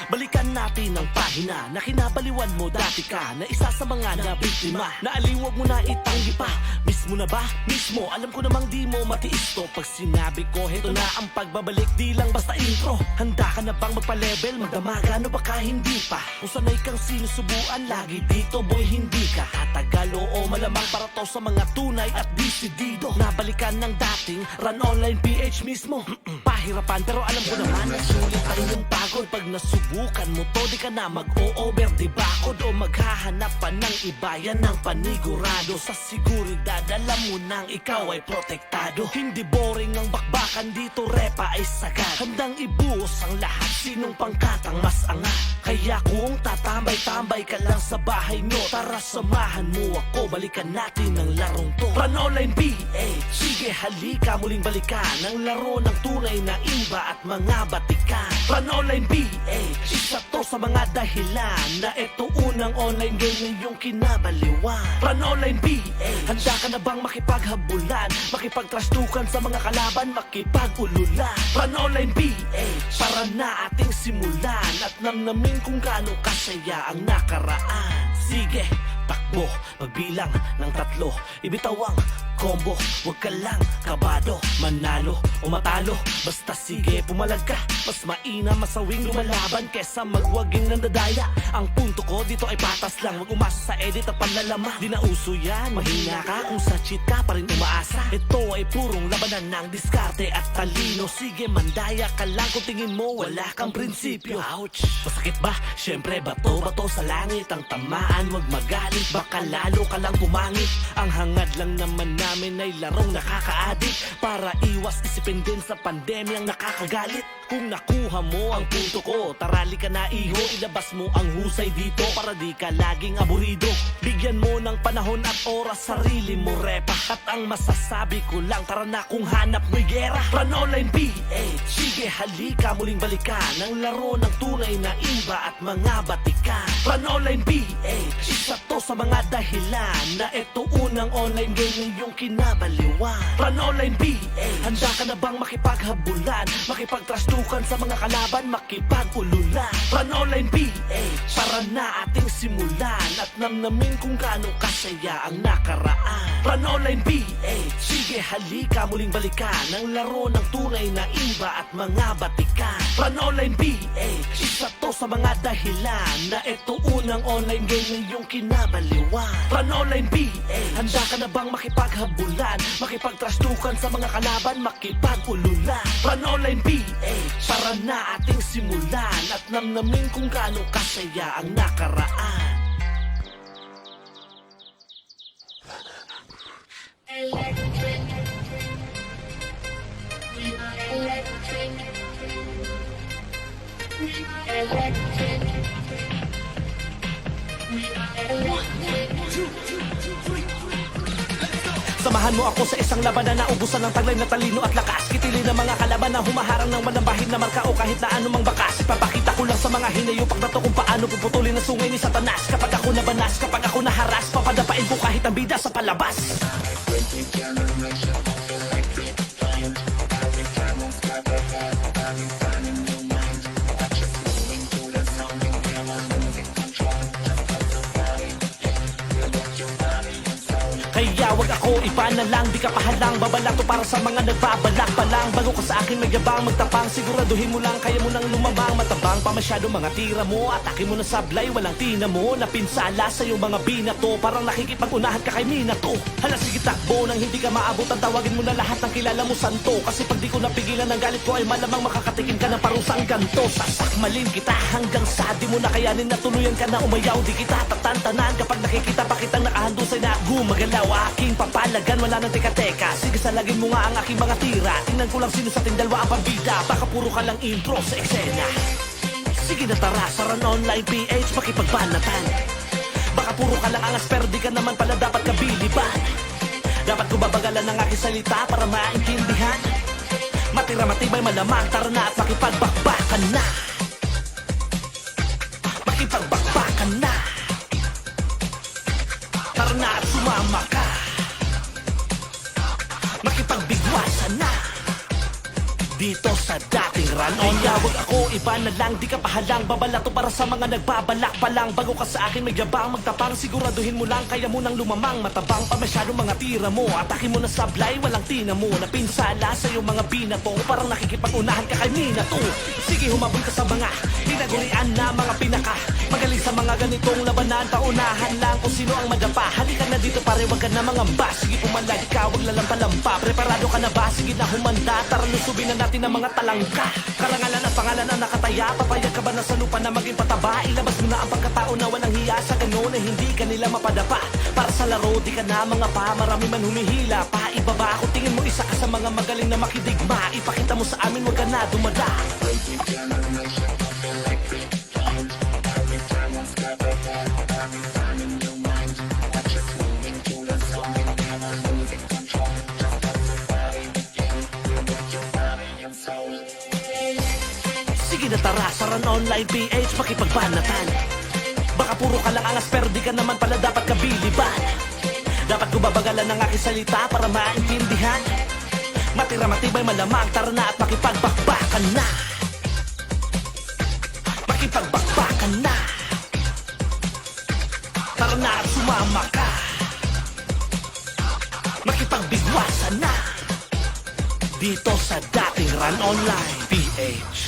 Balikan natin ang pahina na kinabaliwan mo dati ka, na isa sa mga nabiktima. Naaliwag mo na itanggi pa, miss mo na ba? Mismo, alam ko namang di mo matiis to. Pag sinabi ko, heto na ang pagbabalik, di lang basta intro. Handa ka na bang magpa-level, magdamagan o baka hindi pa? Kung sanay kang sinusubuan, lagi dito boy hindi ka tatagal. Oo, malamang para to sa mga tunay at disidido. Nabalikan ng dating Run Online PH mismo. Pahirapan pero alam ko naman na sulit ang iyong pagod. Pag nasubukan mo to, di ka na mag-o-over dibakod o maghahanap pa ng iba. Yan ang panigurado, sa siguridad alam mo nang ikaw ay protektado. Hindi boring ang bakbakan dito, repa ay sagad. Handang ibuhos ang lahat, sinong pangkatang mas angat. Kaya kung tatambay-tambay ka lang sa bahay nyo, tara samahan mo ako, balikan natin ang larong to. Run Online PH, sige halika muling balikan ang laro ng tunay na iba at mga batikan. Run Online PH, isa to sa mga dahilan na ito unang online game ngayong kinabaliwan. Run Online PH, handa ka na bang makipaghabulan, makipagtrastukan sa mga kalaban, makipag-ululan? Run Online PH, para na ating simulan at namnamin kung gaano kasaya ang nakaraan. Sige, takbo, pagbilang ng 3, ibitaw ang combo, wag ka lang kabado, manalo o matalo, basta sige pumalag ka. Mas mainam masawing lumalaban kesa magwaging nandadaya. Ang punto ko dito ay patas lang, wag umasa sa edit at panlalama. Di na uso yan, mahina ka kung sa cheat ka pa rin umaasa. Ito ay purong labanan ng diskarte at talino. Sige mandaya ka lang kung tingin mo wala kang prinsipyo. Ouch! Masakit ba? Syempre bato-bato sa langit ang tamaan, wag magalit, baka lalo ka lang pumangit. Ang hangad lang naman namin ay larong nakaka-addict, para iwas isipin din sa pandemyang nakakagalit. Kung nakuha mo ang punto ko, tarali ka na iho, ilabas mo ang husay dito para di ka laging aburido. Bigyan mo ng panahon at oras sarili mo repa, at ang masasabi ko lang, tara na kung hanap mo'y gera. Run Online PH, sige halika muling balikan ang laro ng tunay na iba at mga batikan. Run Online PH, isa to sa mga dahilan na ito unang online game ngayong kinabaliwan. Run Online PH, handa ka na bang makipaghabulan, makipagtrastukan sa mga kalaban, makipag-ululan? Run Online PH, para na ating simulan at namnamin kung gaano kasaya ang nakaraan. Run Online PH, sige halika muling balikan ang laro ng tunay na iba at mga batikan. Run Online PH, isa to sa mga dahilan na ito unang online game ngayong kinabaliwan. Run Online PH, handa ka na bang makipaghabulan, makipagtrastukan sa mga kalaban, makipag-ululan? Run Online PH, para na ating simulan at namnamin kung gaano kasaya ang nakaraan. Electric. We are electric. We are electric. We are electric. Samahan mo ako sa isang labanan na ubusan ng taglay na talino at lakas. Kitili ng mga kalaban na humaharang ng malambahin na marka o kahit na anumang bakas. Ipapakita ko lang sa mga hinayupak na to kung paano puputulin ang sungay ni Satanas. Kapag ako nabanas, kapag ako naharas, papadapain ko kahit ang bida sa palabas. Kaya wag ako iba na lang, di ka pahalang, babalato para sa mga nagbabalak pa lang. Bago ka sa akin magyabang, magtapang, siguraduhin mo lang kaya mo nang lumabang. Matabang pa masyado mga tira mo, atake mo na sablay, walang tina mo. Napinsala sa iyong mga binato, parang nakikipag-unahan ka kay Minato. Hala sige takbo, nang hindi ka maabot, ang tawagin mo na lahat ng kilala mo santo. Kasi pag di ko napigilan ng galit ko ay malamang makakatikim ka ng parusang ganto. Sasakmalin kita hanggang sa di mo na kayanin na tuluyan ka na umayaw. Di kita tatantanan kapag nakikita pa kitang nakahandusay na gumagalaw. Aking papalagan, wala nang teka-teka. Sige salagin mo nga ang aking mga tira. Tingnan ko lang sino sa ating dalawa ang pambida. Baka puro ka lang intro sa eksena. Sige na tara sa Run Online PH, makipagbanatan. Baka puro ka lang angas pero di ka naman pala dapat kabiliban. Dapat ko babagalan ang aking salita para maintindihan. Matira matibay malamang, tara na at makipagbakbakan na. Makipagbakbakan na. Tara na at sumama ka. Makipagbigwasan na. Di dito sa dating Run On. Yawag ako, iba na lang, di ka pahalang. Babalato para sa mga nagbabalak pa lang. Bago ka sa akin magyabang, magtapang, siguraduhin mo lang, kaya mo nang lumamang. Matabang pa masyadong mga tira mo, atake mo na sablay, walang tina mo. Napinsala sa iyong mga binato, parang nakikipag-unahan ka kay Minato. Sige, humabol ka sa mga tinagurian na mga pinaka magaling sa mga ganitong labanan. Paunahan lang kung sino ang madapa. Halika na dito pare, wag ka na mangamba. Sige, pumalag ka, wag lalampa-lampa. Preparado ka na ba? Sige na humanda. Tara, lusubin na natin ang mga talangka. Karangalan at pangalan ang nakataya. Papayag ka ba na sa lupa na maging pataba? Ilabas mo na ang pagkatao na walang hiya. Sa ganon na hindi ka nila mapadapa. Para sa laro, di ka na mga pa. Marami man humihila pa. Ibaba ako, tingin mo isa ka sa mga magaling na makidigma. Ipakita mo sa amin, wag ka na dumada. Sige na tara, sa Run Online PH makipagbanatan. Baka puro ka lang angas pero di ka naman pala dapat kabiliban. Dapat ko babagalan ng aking salita para maintindihan. Matira matibay malamang, tara na at makipagbakbakan na. Makipagbakbakan na. Tara na at sumama ka. Makipagbigwasan na. Dito sa dating Run Online PH.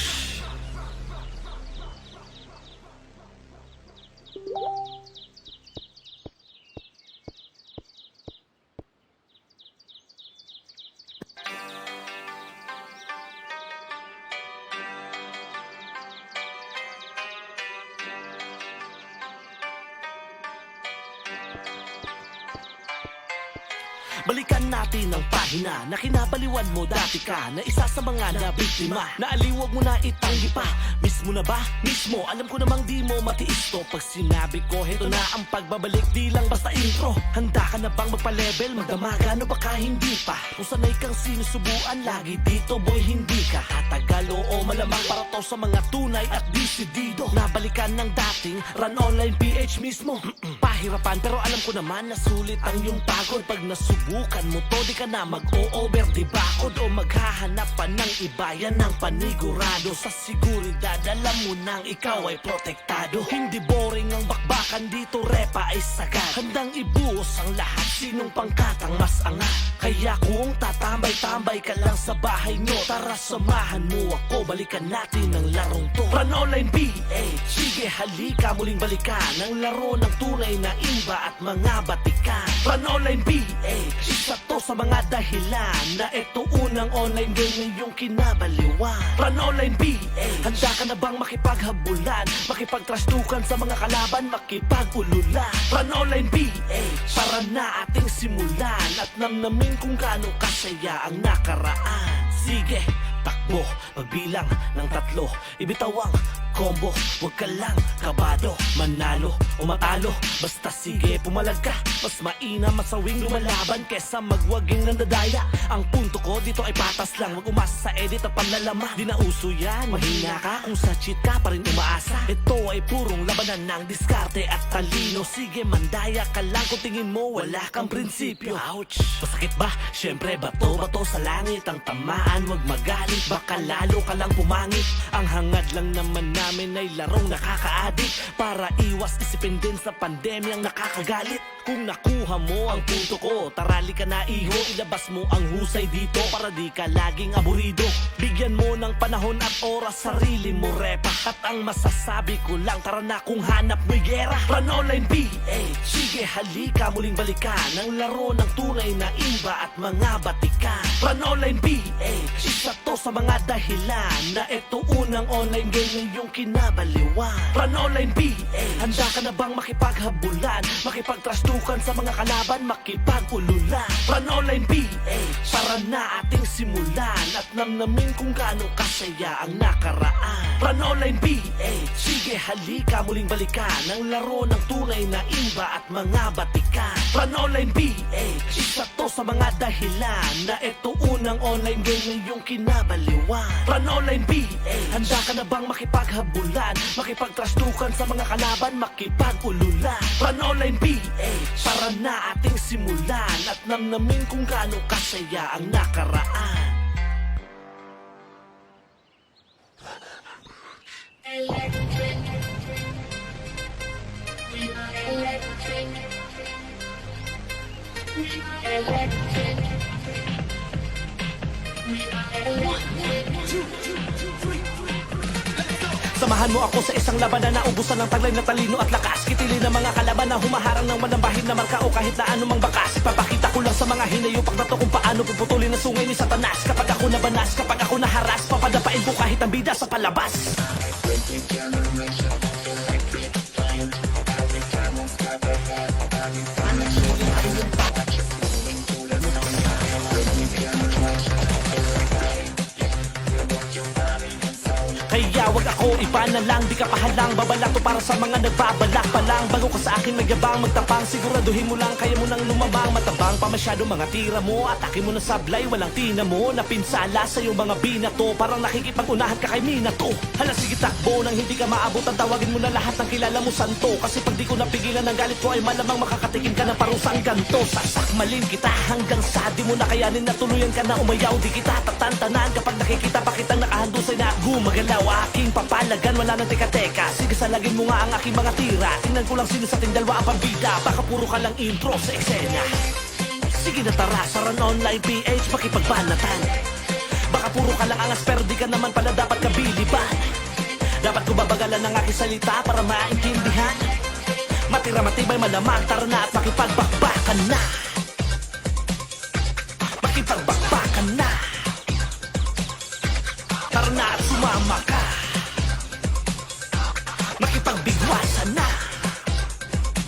Balikan natin ang pahina na kinabaliwan mo dati ka na isa sa mga nabiktima. Naaliwag mo na itanggi pa. Miss mo na ba? Mismo. Alam ko namang di mo matiis to. Pag sinabi ko, heto na ang pagbabalik. Di lang basta intro. Handa ka na bang magpa-level? Magdamaga no baka hindi pa. Kung sanay kang sinusubuan lagi dito boy hindi ka tatagal. Oo malamang para to sa mga tunay at disidido. Nabalikan ng dating Run Online PH mismo. Pahirapan pero alam ko naman na sulit ang iyong pagod. Pag nasubukan mo to, di ka na mag-o-over di bakod o maghahanap pa ng iba. Yan ang panigurado sa seguridad. Alam mo nang ikaw ay protektado. Hindi boring ang bakbakan dito, repa ay sagad. Handang ibuhos ang lahat, sinong pangkatang mas angat. Kaya kung tatambay-tambay ka lang sa bahay nyo, tara samahan mo ako, balikan natin ang larong to. Run Online PH, sige halika muling balikan ang laro ng tunay na imba at mga batikan. Run Online PH, isa to sa mga dahilan na ito unang online game na iyong kinabaliwan. Run Online PH, handa ka na bang makipaghabulan, makipagtrastukan sa mga kalaban, makipag-ululan? Run Online PH, para na ating simulan at namnamin kung gaano kasaya ang nakaraan. Sige, takbo, magbilang ng 3, ibitaw ang combo, huwag ka lang kabado, manalo o matalo, basta sige pumalag ka. Mas mainam masawing lumalaban kesa magwaging nandadaya. Ang punto ko dito ay patas lang, wag umasa sa edit at panlalama. Di na uso yan, mahina ka kung sa cheat ka pa rin umaasa. Ito ay purong labanan ng diskarte at talino. Sige mandaya ka lang kung tingin mo wala kang prinsipyo. Ouch! Masakit ba? Syempre bato-bato sa langit ang tamaan. Wag magalit, baka lalo ka lang pumangit. Ang hangad lang naman namin ay larong nakaka-addict para iwas isipin din sa pandemyang nakakagalit. Kung nakuha mo ang punto ko, tarali ka na iho, ilabas mo ang husay dito para di ka laging aburido. Bigyan mo ng panahon at oras sarili mo repa. At ang masasabi ko lang, tara na kung hanap mo'y gera. Run Online PH, sige halika muling balikan ang laro ng tunay na imba at mga batikan. Run Online PH, isa to sa mga dahilan na ito unang online game na iyong kinabaliwan. Run Online PH, handa ka na bang makipaghabulan, makipagtrastukan sa mga kalaban, makipag-ululan? Run Online PH, para na ating simulan at namnamin kung gaano kasaya ang nakaraan. Run Online PH, sige halika muling balikan ang laro ng tunay na imba at mga batikan. Run Online PH, isa to sa mga dahilan na ito unang online game na iyong kinabaliwan. Run Online PH, handa ka na bang makipaghabulan, makipagtrastukan sa mga kalaban, makipag-ululan? Run Online PH, para na ating simulan at namnamin kung gaano kasaya ang nakaraan. Samahan mo ako sa isang labanan na ubusan ng taglay na talino at lakas. Kitilin ng mga kalaban na humaharang ng walang bahid na marka o kahit na anumang bakas. Ipapakita ko lang sa mga hinayupak na to kung paano puputulin ang sungay ni Satanas. Kapag ako nabanas, kapag ako naharas, papadapain ko kahit ang bida sa palabas. Kaya wag ako iba na lang, di ka pahalang. Babala to para sa mga nagbabalak pa lang. Bago ka sa akin magyabang, magtapang, siguraduhin mo lang kaya mo nang lumabang. Matabang pa masyado mga tira mo, atake mo na sablay, walang tina mo. Napinsala sa iyong mga binato, parang nakikipag-unahan ka kay Minato. Hala sige takbo nang hindi ka maabot, ang tawagin mo na lahat ng kilala mo santo. Kasi pag di ko napigilan ng galit ko ay malamang makakatikim ka ng parusang ganto. Sasakmalin kita hanggang sa di mo na kayanin na tuluyan ka na umayaw. Di kita tatantanan kapag nakikita pa kitang nakahandusay na gumagalaw. Aking papalagan, wala nang teka-teka. Sige salagin mo nga ang aking mga tira. Tingnan ko lang sino sa ating dalawa ang pambida. Baka puro ka lang intro sa eksena. Sige na tara, sa Run Online PH makipagbanatan. Baka puro ka lang angas pero di ka naman pala dapat kabiliban. Dapat ko babagalan ang aking salita para maintindihan. Matira matibay malamang, tara na at makipagbakbakan na. Makipagbakbakan na. Tara na at sumama ka. Makipagbigwasan na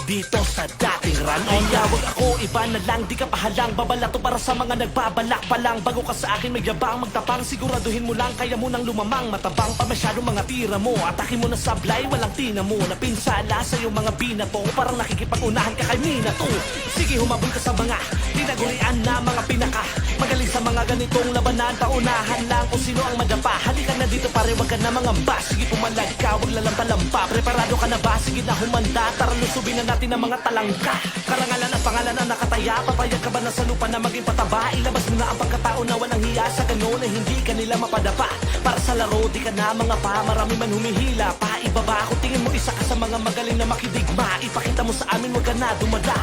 dito sa dating Run On. Wag ako iba na lang, di ka pahalang. Babala to para sa mga nagbabalak pa lang. Bago ka sa akin magyabang, magtapang, siguraduhin mo lang kaya mo nang lumamang. Matabang pa masyado mga tira mo, atake mo na sablay, walang tina mo. Napinsala sa iyong mga binato, parang nakikipag-unahan ka kay Minato. Sige humabol ka sa mga tinagurian na mga pinaka magaling sa mga ganitong labanan. Paunahan lang kung sino ang madapa. Halika na dito pare, wag ka na mangamba. Sige pumalag ka, wag lalampa-lampa. Preparado ka na ba? Sige na humanda. Tara lusubin na natin ang mga talangka. Karangalan at pangalan na nakataya. Papayag ka ba na sa lupa na maging pataba? Ilabas mo na ang pagkatao na walang hiya sa gano'n na hindi ka nila mapadapa. Para sa laro di ka na mga pa, marami man humihila pa. Ibaba kung tingin mo isa ka sa mga magaling na makidigma. Ipakita mo sa amin wag ka na dumada.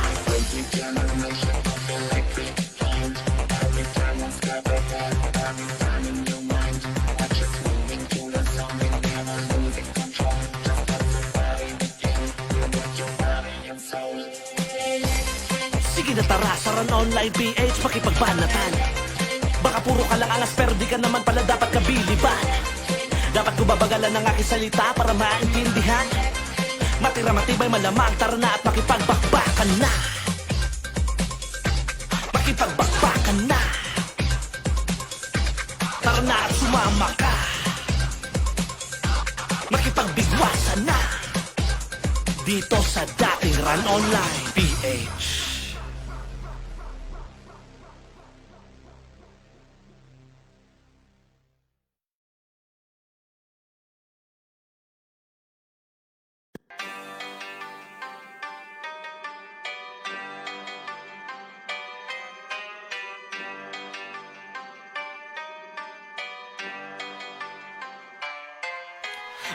Sige na tara, sa Run Online PH makipagbanatan. Baka puro ka lang angas pero di ka naman pala dapat kabiliban. Dapat ko babagalan ang aking salita para maintindihan. Matira matibay malamang, tara na at makipagbakbakan na. Makipagbakbakan na. Tara na at sumama ka. Makipagbigwasan na dito sa dating Run Online PH.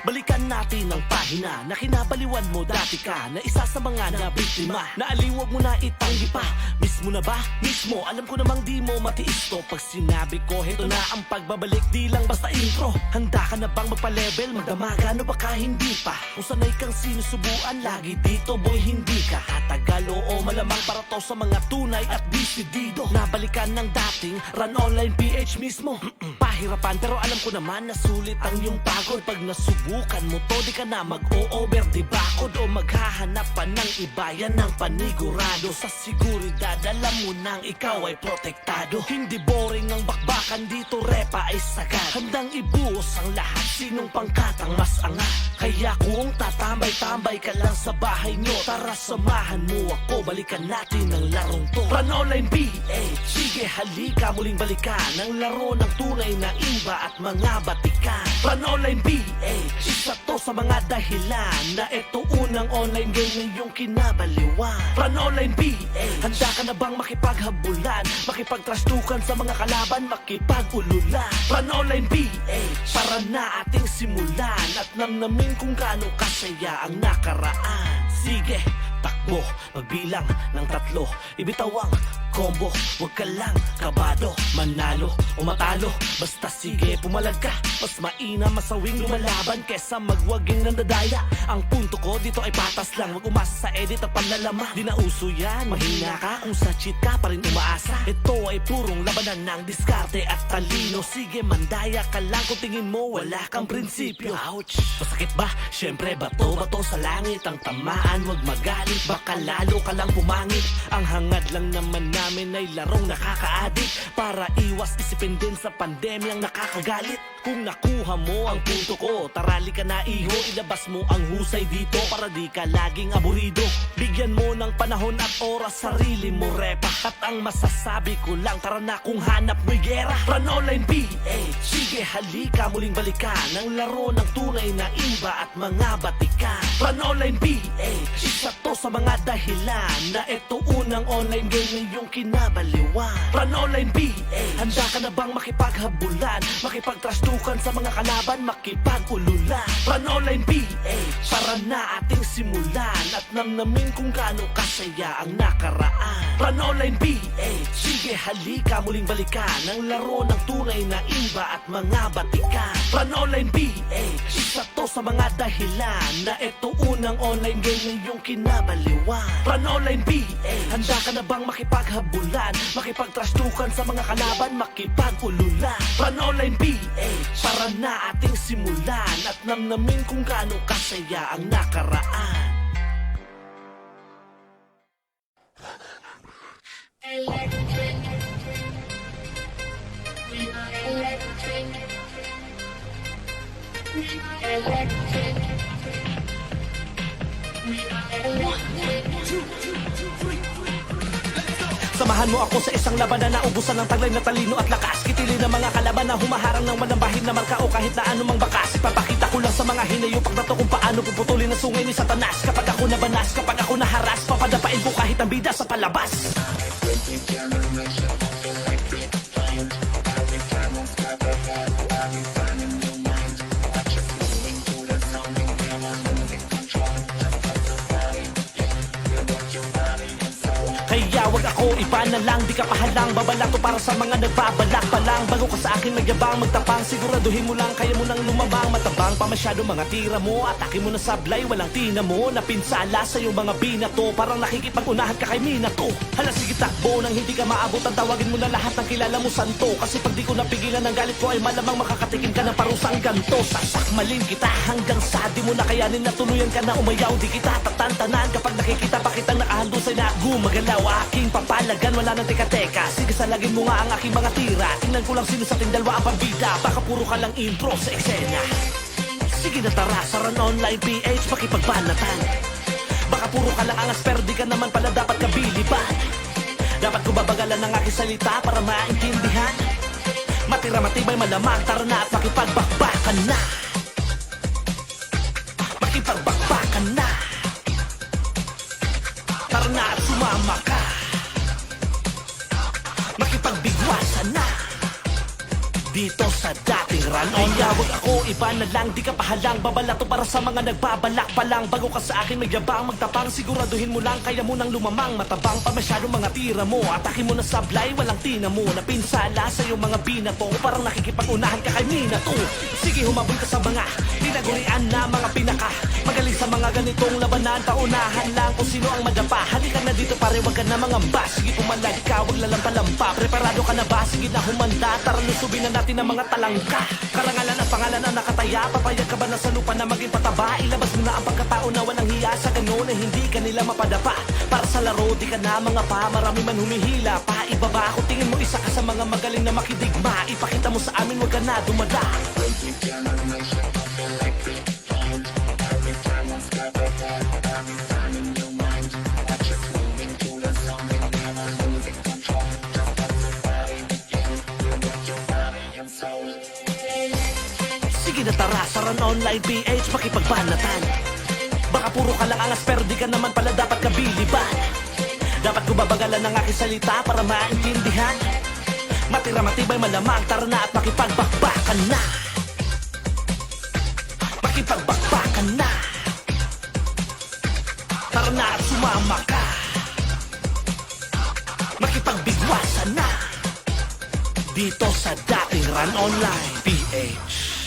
Balikan natin ang pahina na kinabaliwan mo dati ka. Na isa sa mga nabiktima, naaliwag mo na itanggi pa. Mismo na ba? Mismo, alam ko namang di mo matiis to. Pag sinabi ko, heto na ang pagbabalik, di lang basta intro. Handa ka na bang magpa-level, magdamagan o baka hindi pa? Kung sanay kang sinusubuan, lagi dito boy hindi ka tatagal. Oo malamang para to sa mga tunay at disidido. Nabalikan ng dating Run Online PH mismo. Pahirapan pero alam ko naman na sulit ang iyong pagod. Pag nasubukan mo to, di ka na mag-o-over di bakod o maghahanap pa ng iba. Yan ang panigurado sa seguridad. Alam mo nang ikaw ay protektado. Hindi boring ang bakbakan dito, repa ay sagad. Handang ibuos ang lahat, sinong pangkatang mas angat. Kaya kung tatambay-tambay ka lang sa bahay nyo, tara samahan mo ako, balikan natin ang larong to. Run Online PH, sige halika muling balikan ang laro ng tunay na iba at mga batikan. Run Online PH, isa to sa mga dahilan na ito unang online game na iyong kinabaliwan. Run Online PH, handa ka na bang makipaghabulan, makipagtrastukan sa mga kalaban, makipagululan? Run Online PH, para na ating simulan at namnamin kung gaano kasaya ang nakaraan. Sige, takbo, magbilang ng 3, ibitaw ang combo. Huwag ka lang kabado, manalo o matalo, basta sige pumalag ka. Mas maina masawing lumalaban kesa magwaging nandadaya. Ang punto ko dito ay patas lang, wag umasa sa edit at panlalama. Di na uso yan, mahina ka kung sa cheat ka pa rin umaasa. Ito ay purong labanan ng diskarte at talino. Sige mandaya ka lang kung tingin mo wala kang prinsipyo. Ouch! Masakit ba? Syempre bato sa langit. Ang tamaan wag magalit, baka lalo ka lang pumangit. Ang hangad lang naman namin ay larong nakaka-addict, para iwas isipin din sa pandemyang nakakagalit. Kung nakuha mo ang punto ko, tarali ka na iho, ilabas mo ang husay dito para di ka laging aburido. Bigyan mo ng panahon at oras sarili mo repa. At ang masasabi ko lang, tara na kung hanap mo'y gera. Run Online PH, sige halika muling balikan ang laro ng tunay na iba at mga batikan. Run Online PH, isa to sa mga dahilan na ito unang online game na iyong kinabaliwan. Run Online PH, handa ka na bang makipaghabulan, makipagtrastukan sa mga kalaban, makipag-ululan? Run Online PH, para na ating simulan at namnamin kung gaano kasaya ang nakaraan. Run Online PH, sige halika muling balikan ang laro ng tunay na iba at mga batikan. Run Online PH, isa to sa mga dahilan na ito unang online game na iyong kinabaliwan. Run Online PH, handa ka na bang makipaghabulan, makipagtrastukan sa mga kalaban, makipag-ululan? Run Online PH, para na ating simulan at namnamin kung gaano kasaya ang nakaraan. Electric. We are electric. We are electric. We are electric. Samahan mo ako sa isang labanan na ubusan ng taglay na talino at lakas. Kitili ng mga kalaban na humaharang ng manambahin na marka o kahit na anumang bakas. Ipapakita ko lang sa mga hinayupak na to kung paano puputulin ang sungay ni Satanas. Kapag ako nabanas, kapag ako naharas, papadapain ko kahit ang bida sa palabas. Kaya wag ako iba na lang, di ka pahalang. Babala to para sa mga nagbabalak pa lang. Bago ka sa akin magyabang, magtapang, siguraduhin mo lang kaya mo nang lumabang. Matabang pa masyado mga tira mo, atake mo na sablay, walang tina mo. Napinsala sa iyong mga binato, parang nakikipag-unahan ka kay Minato. Hala sige takbo, nang hindi ka maabot ang tawagin mo na lahat ng kilala mo santo. Kasi pag di ko napigilan ng galit ko ay malamang makakatikim ka ng parusang ganto. Sasakmalin kita hanggang sa di mo na kayanin na tuluyan ka na umayaw. Di kita tatantanan kapag nakikita pa kitang nakahandusay na gumagalaw. Aking papalagan, wala nang teka-teka. Sige salagin mo nga ang aking mga tira. Tingnan ko lang sino sa ating dalawa ang pambida. Baka puro ka lang intro sa eksena. Sige na tara sa Run Online PH, makipagbanatan. Baka puro ka lang angas pero di ka naman pala dapat kabiliban. Dapat ko babagalan ng aking salita para maintindihan. Matira matibay malamang, tara na at makipagbakbakan na. Makipagbakbakan na. Tara na at sumama ka. Makipagbigwasan na dito sa dating Run Online. Kaya wag ako iba na lang, di ka pahalang. Babala to para sa mga nagbabalak pa lang. Bago ka sa akin magyabang, magtapang, siguraduhin mo lang kaya mo nang lumamang. Matabang pa masyado mga tira mo, atake mo na sablay, walang tina mo. Napinsala sa iyong mga binato, parang nakikipag-unahan ka kay Minato. Sige humabol ka sa mga tinagurian na mga pinaka magaling sa mga ganitong labanan. Paunahan lang kung sino ang madapa. Halika na dito pare, wag ka na mangamba. Sige pumalag ka, wag lalampa-lampa. Preparado ka na ba? Sige na humanda. Tara lusubin na natin ang mga talangka. Karangalan at pangalan na nakataya. Papayag ka ba na sa lupa na maging pataba? Ilabas mo na ang pagkatao na walang hiya. Sa ganun na hindi ka nila mapadapa. Para sa laro di ka na mga pa. Marami man humihila pa. Ibaba kung tingin mo isa ka sa mga magaling na makidigma. Ipakita mo sa amin wag ka na dumada. Sige na tara sa Run Online PH, makipagbanatan. Baka puro ka lang angas pero di ka naman pala dapat kabiliban. Dapat ko babagalan ng aking salita para maintindihan. Matira matibay malamang, tara na at makipagbakbakan na. Makipagbakbakan na. Tara na at sumama ka. Makipagbakbakan dito sa dating Run Online PH.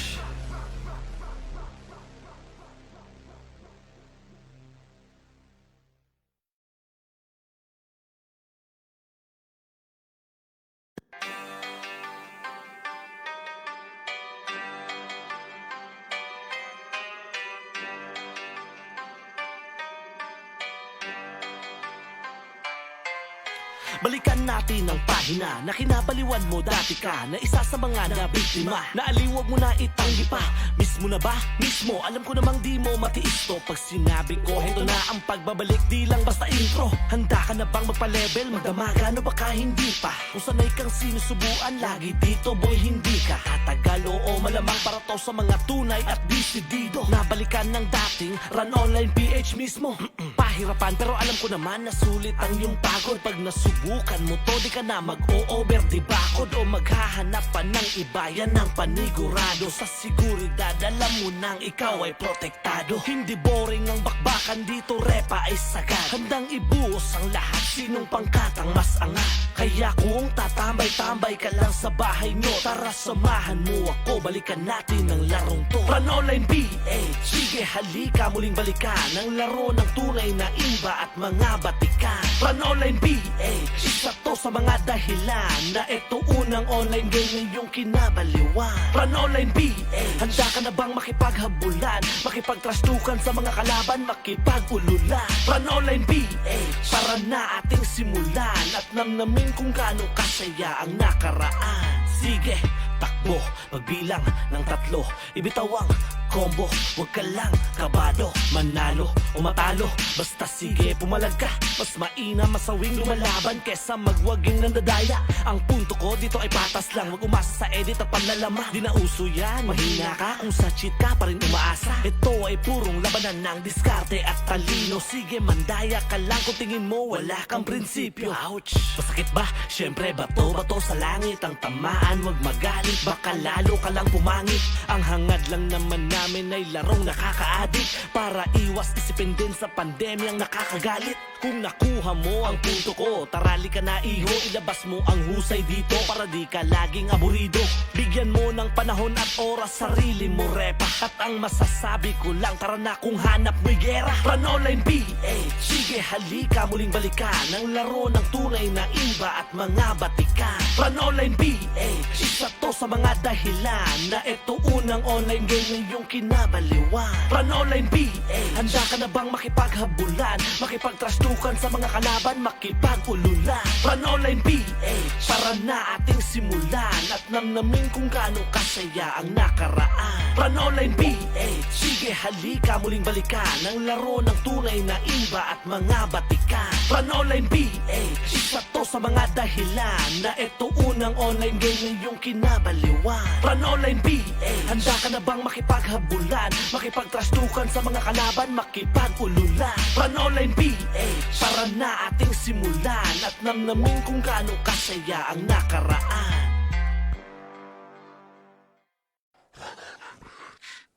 Balikan natin ang pahina na kinabaliwan mo dati ka na isa sa mga nabiktima. Naaliwag mo na itanggi pa, mismo na ba? Mismo, alam ko namang di mo matiis to. Pag sinabi ko, heto na ang pagbabalik, di lang basta intro. Handa ka na bang magpa-level, magdamaga, no baka hindi pa? Kung sanay kang sinusubuan, lagi dito boy hindi ka tatagal. Oo malamang para to sa mga tunay at disidido. Nabalikan ng dating Run Online PH mismo. Pahirapan pero alam ko naman na sulit ang iyong pagod. Pag nasubukan mo to, di ka na mag-o-over di bakod o maghahanap pa ng iba. Yan ang panigurado sa seguridad. Alam mo nang ikaw ay protektado. Hindi boring ang bakbakan dito, repa ay sagad. Handang ibuhos ang lahat, sinong pangkatang mas angat. Kaya kung tatambay-tambay ka lang sa bahay nyo, tara samahan mo ako, balikan natin ang larong to. Run Online PH, sige halika muling balikan ang laro ng tunay na imba at mga batikan. Run Online PH, isa to sa mga dahilan na ito unang online game na iyong kinabaliwan. Run Online PH, handa ka na bang makipaghabulan, makipagtrastukan sa mga kalaban, makipag-ululan? Run Online PH, para na ating simulan at namnamin kung gaano kasaya ang nakaraan. Sige, takbo, magbilang ng 3, ibitaw ang combo, huwag ka lang kabado, manalo o matalo, basta sige pumalag ka. Mas mainam masawing lumalaban kesa magwaging nandadaya. Ang punto ko dito ay patas lang, wag umasa sa edit at panlalama. Di na uso yan, mahina ka kung sa cheat ka pa rin umaasa. Ito ay purong labanan ng diskarte at talino. Sige mandaya ka lang kung tingin mo wala kang prinsipyo. Ouch! Masakit ba? Syempre bato-bato sa langit ang tamaan, wag magalit, baka lalo ka lang pumangit. Ang hangad lang naman namin ay larong nakaka-addict, para iwas isipin din sa pandemyang nakakagalit. Kung nakuha mo ang punto ko, tarali ka na iho, ilabas mo ang husay dito para di ka laging aburido. Bigyan mo ng panahon at oras sarili mo repa, at ang masasabi ko lang, tara na kung hanap mo'y gera. Run Online PH, sige halika muling balikan ang laro ng tunay na iba at mga batikan. Run Online PH, isa to sa mga dahilan na ito unang online game na iyong kinabaliwan. Run Online PH, handa ka na bang makipaghabulan, makipagtrastukan sa mga kalaban, makipag-ululan? Run Online PH, para na ating simulan at namnamin kung gaano kasaya ang nakaraan. Run Online PH, sige halika muling balikan ang laro ng tunay na iba at mga batikan. Run Online PH, isa to sa mga dahilan na ito unang online game na iyong kinabaliwan. Run Online PH, handa ka na bang makipaghabulan, makipagtrastukan sa mga kalaban, makipag-ululan? Run Online PH, para na ating simulan at namnamin kung gaano kasaya ang nakaraan.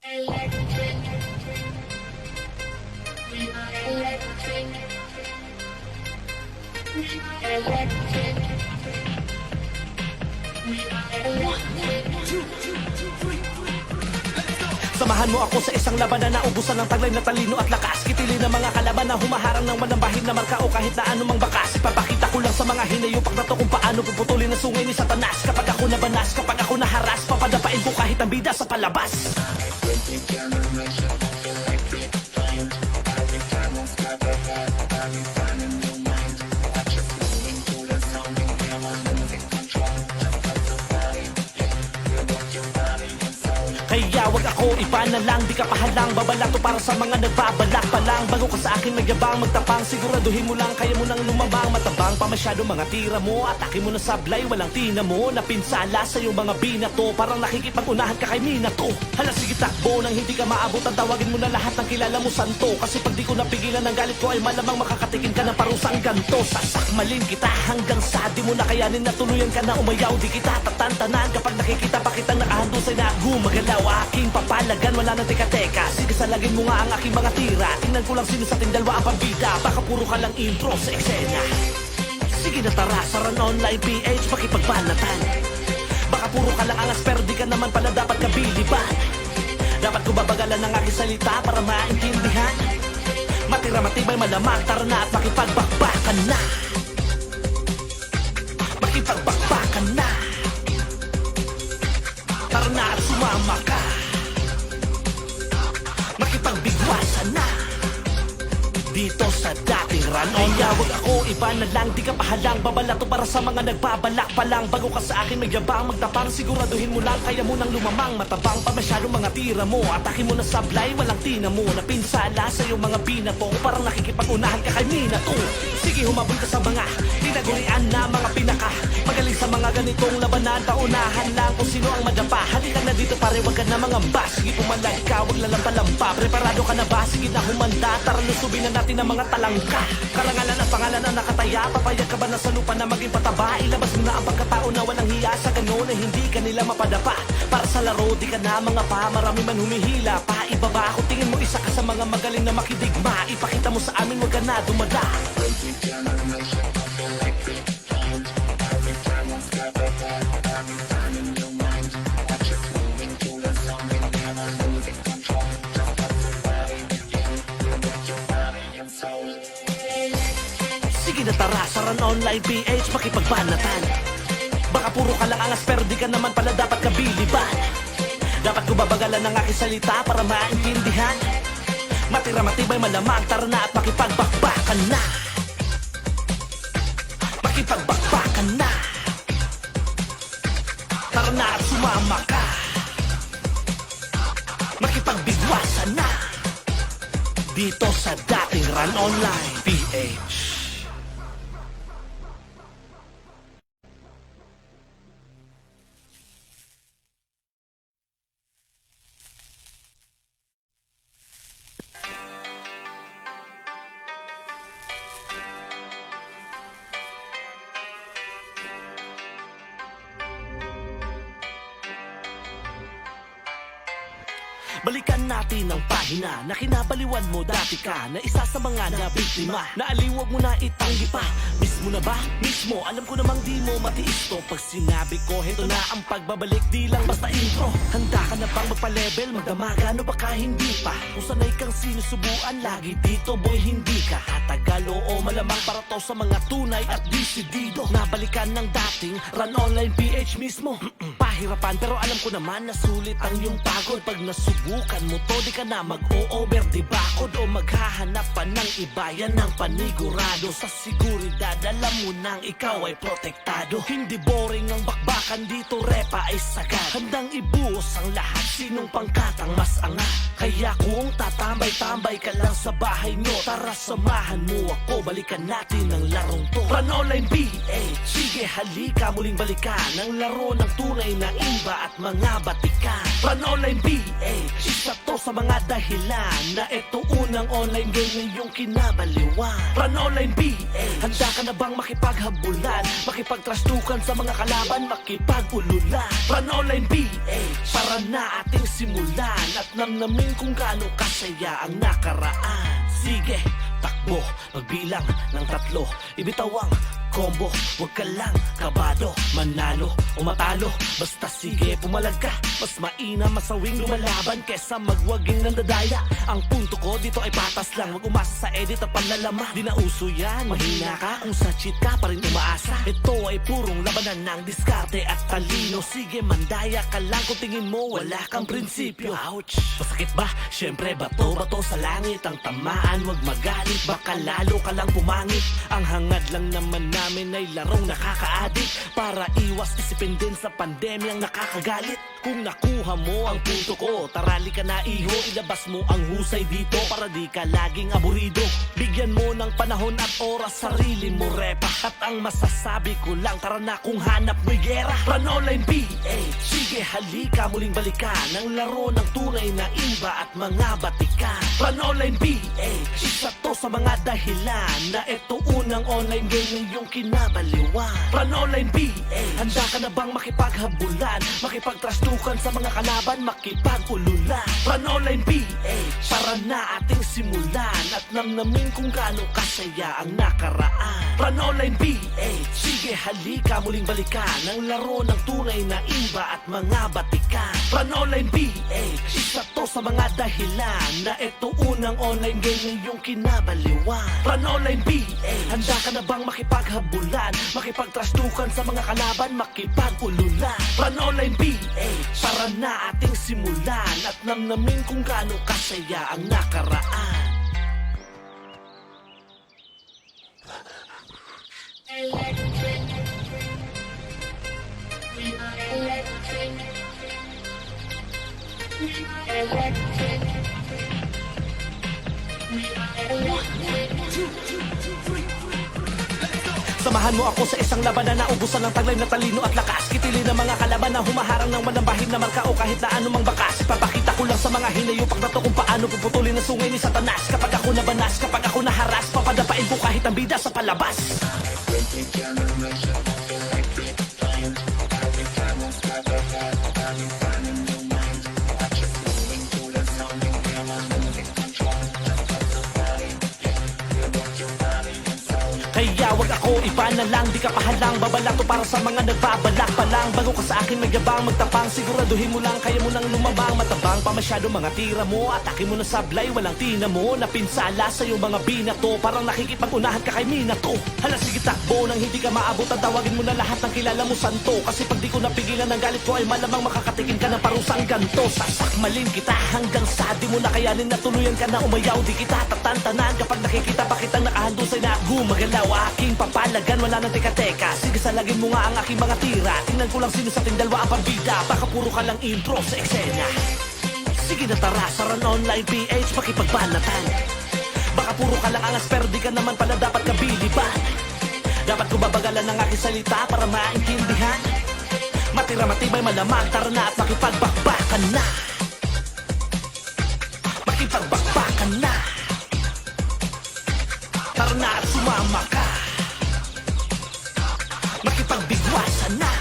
Electric. We are electric. We are electric. We are electric. Samahan mo ako sa isang labanan na ubusan ng taglay na talino at lakas. Kitilin ng mga kalaban na humaharang ng manambahin na marka o kahit na anumang bakas. Ipapakita ko lang sa mga hinayupak na to kung paano puputulin ang sungay ni Satanas. Kapag ako nabanas, kapag ako naharas, papadapain ko kahit ang bida sa palabas. Kaya wag ako iba na lang, di ka pahalang babalato para sa mga nagbabalak pa lang. Bago ka sa akin magyabang magtapang, siguraduhin mo lang kaya mo nang lumabang. Matabang pa masyado mga tira mo, atake mo na sablay, walang tina mo. Napinsala sa iyong mga binato, parang nakikipag-unahan ka kay Minato. Hala sige takbo nang hindi ka maabot, ang tawagin mo na lahat ng kilala mo santo. Kasi pag di ko napigilan ng galit ko ay malamang makakatikin ka ng parusang ganto. Sasakmalin kita hanggang sa di mo na kayanin na tuluyan ka na umayaw. Di kita tatantanan kapag nakikita pa kitang nakahandusay na gumagalaw. Aking papalagan, wala nang teka-teka. Sige salagin mo nga ang aking mga tira. Tingnan ko lang sino sa ating dalawa ang pambida. Baka puro ka lang intro sa eksena. Sige na tara sa Run Online PH, makipagbanatan. Baka puro ka lang angas pero di ka naman pala dapat kabiliban. Dapat ko babagalan ang aking salita para maintindihan. Matira matibay malamang, tara na at makipagbakbakan na. Makipagbakbakan na. Tara na at sumama ka. Makipagbigwasan na. Dito sa dating run on. Yawag ako, iba na lang, di ka pahalang. Babala to para sa mga nagbabalak pa lang. Bago ka sa akin may yabang, magtapang. Siguraduhin mo lang, kaya mo nang lumamang. Matabang pa masyadong mga tira mo. Atake mo na sablay, walang tina mo. Napinsala sa iyong mga binato. Parang nakikipag-unahan ka kay Minato. Sige, humabol ka sa mga tinagurian na mga pinaka. Magaling sa mga ganitong labanan. Paunahan lang kung sino ang madapa. Halika na dito pare, wag ka na mangamba. Sige, pumalag ka, wag lalampa-lampa. Preparado ka na ba? Sige na humanda. Tara lusubin na natin ng mga talangka. Karangalan at pangalan na nakataya. Papayag ka ba na sa lupa na maging pataba? Ilabas mo na ang pagkatao na walang hiya. Sa ganon na hindi ka nila mapadapa. Para sa laro di ka na mga pa. Marami man humihila pa. Ibaba ako, tingin mo isa ka sa mga magaling na makidigma. Ipakita mo sa amin, wag ka na dumada. Sige na tara, sa Run Online PH makipagbanatan. Baka puro ka lang angas pero di ka naman pala dapat kabiliban. Dapat ko babagalan ang aking salita para maintindihan. Matira matibay malamang, tara na at makipagbakbakan na. Makipagbakbakan na. Tara na at sumama ka. Makipagbigwasan na. Dito sa dating Run Online PH. Balikan natin ang pahina na kinabaliwan mo dati ka. Na isa sa mga nabiktima. Naaliwag mo na itanggi pa. Mismo na ba? Mismo. Alam ko namang di mo matiis to. Pag sinabi ko, heto na ang pagbabalik. Di lang basta intro. Handa ka na bang magpa-level? Magdamaga no baka hindi pa. Kung sanay kang sinusubuan lagi dito boy hindi ka hatagal o malamang para to sa mga tunay at disidido. Nabalikan ng dating Run Online PH mismo. Pahirapan pero alam ko naman na sulit ang iyong pagod. Pag nasubukan mo to di ka na mag-o-over di bakod o maghahanap pa ng iba. Yan ang panigurado sa seguridad. Alam mo nang ikaw ay protektado. Hindi boring ang bakbakan dito, repa ay sagad. Handang ibuhos ang lahat, sinong pangkatang mas angat. Kaya kung tatambay-tambay ka lang sa bahay nyo, tara samahan mo ako, balikan natin ang larong to. Run Online PH, sige halika muling balikan ang laro ng tunay na iba at mga batikan. Run Online PH, isa to sa mga dahilan na ito unang online game na iyong kinabaliwan. Run Online PH, handa ka na bang makipaghabulan, makipagtrastukan sa mga kalaban, makipag-ululan? Run Online PH, para na ating simulan at namnamin kung gaano kasaya ang nakaraan. Sige, takbo, magbilang ng 3, ibitaw ang combo, huwag ka lang kabado, manalo o matalo, basta sige pumalag ka. Mas mainam masawing lumalaban kesa magwaging nandadaya. Ang punto ko dito ay patas lang, wag umasa sa edit at panlalama. Di na uso yan, mahina ka kung sa cheat ka pa rin umaasa. Ito ay purong labanan ng diskarte at talino. Sige mandaya ka lang kung tingin mo wala kang prinsipyo. Ouch! Masakit ba? Syempre bato-bato sa langit ang tamaan. Wag magalit, baka lalo ka lang pumangit. Ang hangad lang naman namin ay larong nakaka-addict para iwas isipin din sa pandemyang nakakagalit. Kung nakuha mo ang punto ko, tarali ka na iho, ilabas mo ang husay dito para di ka laging aburido. Bigyan mo ng panahon at oras sarili mo repa. At ang masasabi ko lang, tara na kung hanap mo'y gera. Run Online PH, sige halika muling balikan ang laro ng tunay na iba at mga batikan. Run Online PH, isa to sa mga dahilan na ito unang online game na iyong kinabaliwan. Run Online PH, handa ka na bang makipaghabulan? Makipagtrastukan sa mga kalaban, makipagululan. Run Online PH, para na ating simulan at namnamin kung gaano kasaya ang nakaraan. Run Online PH, sige halika muling balikan ang laro ng tunay na iba at mga batikan. Run Online PH, isa to sa mga dahilan na ito unang online game ngayong kinabaliwan. Run Online PH, handa ka na bang makipaghabulan? Makipagtrastukan sa mga kalaban, makipagululan. Run Online PH, para na ating simulan at namnamin kung gaano kasaya ang nakaraan. Electric. We are electric. We are electric. We are electric. Samahan mo ako sa isang labanan na ubusan ng taglay na talino at lakas. Kitili ng mga kalaban na humaharang ng manambahid na marka o kahit na anumang bakas. Ipapakita ko lang sa mga hinayupak na to kung paano puputulin ang sungay ni Satanas. Kapag ako nabanas, kapag ako naharas, papadapain ko kahit ang bida sa palabas. Kaya wag ako iba na lang, di ka pahalang. Babala to para sa mga nagbabalak pa lang. Bago ka sa akin magyabang, magtapang. Siguraduhin mo lang, kaya mo nang lumabang. Matabang pa masyado mga tira mo. Atake mo na sablay, walang tina mo. Napinsala sa iyong mga binato. Parang nakikipag-unahan ka kay Minato. Hala sige takbo, nang hindi ka maabot. Tawagin mo na lahat ng kilala mo santo. Kasi pag di ko napigilan ng galit ko ay malamang makakatikin ka ng parusang ganto. Sasakmalin kita hanggang sa di mo na kayanin na tuluyan ka na umayaw. Di kita tatantanan kapag nakikita pa kitang nakahandusay na gumagalaw. Aking papalagan, wala nang teka-teka. Sige salagin mo nga ang aking mga tira. Tingnan ko lang sino sa ating dalawa ang pambida. Baka puro ka lang intro sa eksena. Sige na tara sa Run Online PH, makipagbanatan. Baka puro ka lang angas pero di ka naman pala dapat kabiliban. Dapat ko babagalan ng aking salita para maintindihan. Matira matibay malamang, tara na at makipagbakbakan na. Makipagbakbakan na. Tara na at sumama ka. Makipagbigwasan na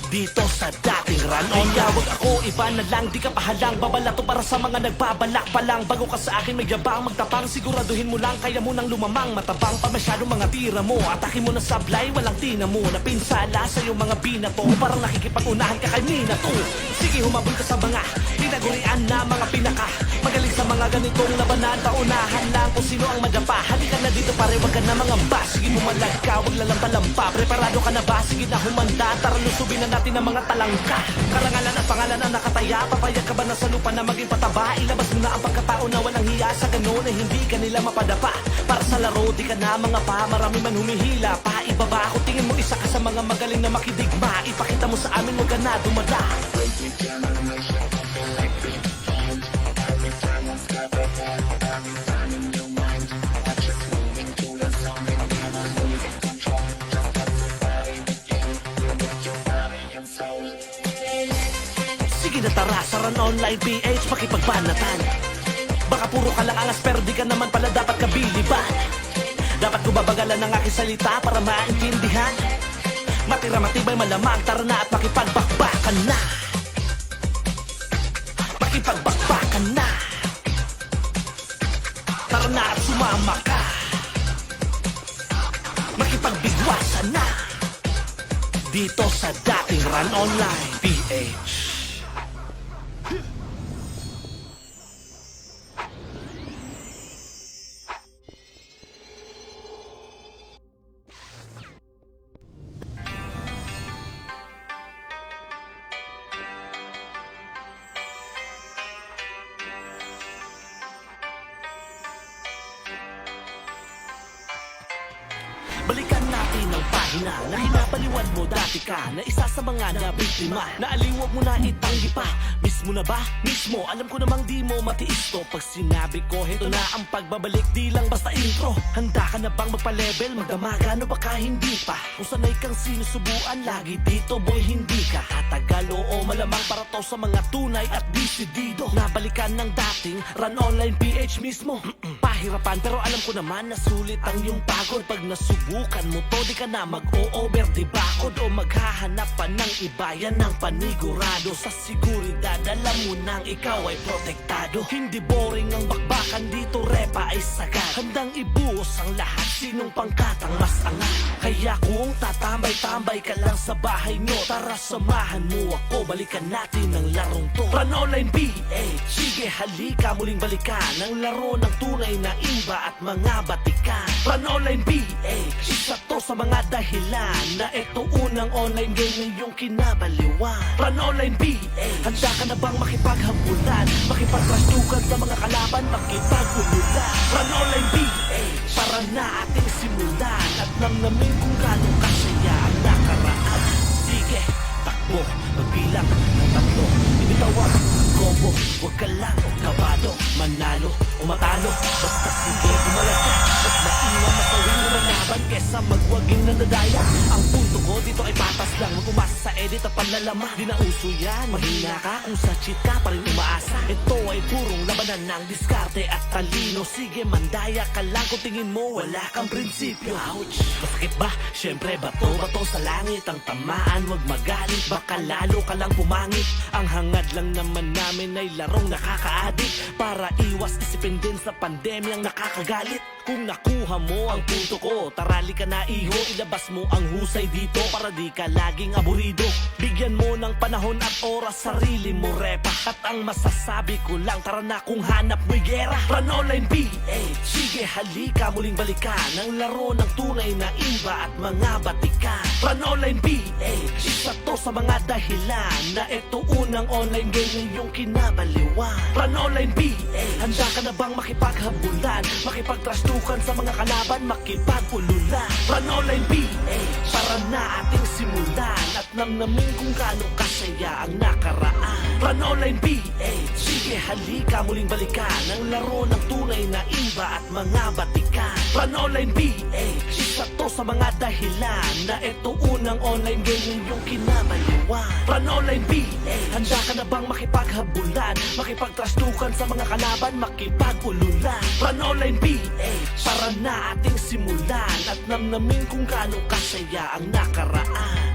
dito sa dating Run Online. Kaya wag ako iba na lang, di ka pahalang. Babala to para sa mga nagbabalak pa lang. Bago ka sa akin magyabang, magtapang. Siguraduhin mo lang, kaya mo nang lumamang. Matabang pa masyado mga tira mo. Atake mo na sablay, walang tina mo. Napinsala sa iyong mga binato. Parang nakikipag-unahan ka kay Minato. Sige humabol ka sa mga tinagurian na mga pinaka. Magaling sa mga ganitong labanan. Paunahan lang kung sino ang madapa. Halika na dito pare, wag ka na mangamba. Sige mumalag ka, wag lalampa-lampa. Preparado ka na ba? Sige na humanda. Tara lusubin na natin ang mga talangka. Karangalan at pangalan ang nakataya. Papayag ka ba na sa lupa na maging pataba? Ilabas mo na ang pagkatao na walang hiya. Sa ganun na hindi ka nila mapadapa. Para sa laro di ka na mga pa. Marami man humihila pa. Ibaba ako, tingin mo isa ka sa mga magaling na makidigma. Ipakita mo sa amin, wag ka na dumada. Sige na tara sa Run Online PH, makipagbanatan. Baka puro ka lang angas pero di ka naman pala dapat kabiliban. Dapat ko babagalan ng aking salita para maintindihan. Matira matibay malamang, tara na at makipagbakbakan na. Makipagbakbakan na. Tara na at sumama ka. Makipagbigwasan na dito sa dating Run Online PH. Balikan natin ang pahina na hinapaliwan mo dati ka na isa sa mga nabiktima. Naaliwag mo na itanggi pa. Mismo na ba? Mismo. Alam ko namang di mo matiis to. Pag sinabi ko, heto na ang pagbabalik. Di lang basta intro. Handa ka na bang magpa-level? Magdamaga no baka hindi pa. Kung sanay kang sinusubuan, lagi dito boy hindi ka tatagal. Oo malamang para to sa mga tunay at disidido. Nabalikan ng dating Run Online PH mismo. kahirapan, pero alam ko naman na sulit ang iyong pagod. Pag nasubukan mo to, di ka na mag-o-over di bakod o maghahanap pa ng iba. Yan ang panigurado, sa seguridad alam mo nang ikaw ay protektado. Hindi boring ang bakbakan dito, repa ay sagad. Handang ibuhos ang lahat, sinong pangkatang mas angat. Kaya kung tatambay-tambay ka lang sa bahay nyo, tara samahan mo ako, balikan natin ang larong to. Run Online PH, sige halika muling balikan ang laro ng tunay na iba at mga batikan. Run Online PH, isa to sa mga dahilan na ito unang online game na iyong kinabaliwan. Run Online PH, handa ka na bang makipaghambulan, makipagtrastukan sa mga kalaban, makipagulutan? Run Online PH, para na ating simulan at namnamin kung gano'ng kasaya ang nakaraan. Sige, takbo, magbilang ng tatlo, ibitawag, combo, huwag ka lang kabado, manalo o matalo, basta sige umalas ka. Mas mainam masawing lumalaban kesa magwaging nadadaya. Ang punto ko dito ay patas lang, huwag umasa sa edit at panlalama. Di na uso yan, mahina ka kung sa cheat ka pa rin umaasa. Ito ay purong labanan ng diskarte at talino. Sige mandaya ka lang kung tingin mo wala kang prinsipyo. Ouch, masakit ba? Syempre bato sa langit ang tamaan, wag magalit, baka lalo ka lang pumangit. Ang hangad lang naman namin ay larong nakakaadik, para iwas isipin din sa pandemyang nakakagalit. Kung nakuha mo ang punto ko, tarali ka na iho, ilabas mo ang husay dito para di ka laging aburido. Bigyan mo ng panahon at oras, sarili mo repa. At ang masasabi ko lang, tara na kung hanap mo'y gera. Run Online PH, sige halika muling balikan ang laro ng tunay na iba at mga batikan. Run Online PH, isa to sa mga dahilan na ito unang online game na iyong kinabaliwan. Run Online PH, handa ka na bang makipaghabulan, makipagtrastukan sa mga kalaban, makipagululan? Run Online PH, para na ating simulan at namnamin kung gaano kasaya ang nakaraan. Run Online PH, sige halika muling balikan ang laro ng tunay na iba at mga batikan. Run Online PH, isa to sa mga dahilan na ito unang online game na iyong kinabaliwan. Run Online PH, handa ka na bang makipaghabulan, makipagtrastukan sa mga kalaban, makipagululan? Run Online PH, para na ating simulan at namnamin kung gaano kasaya ang nakaraan.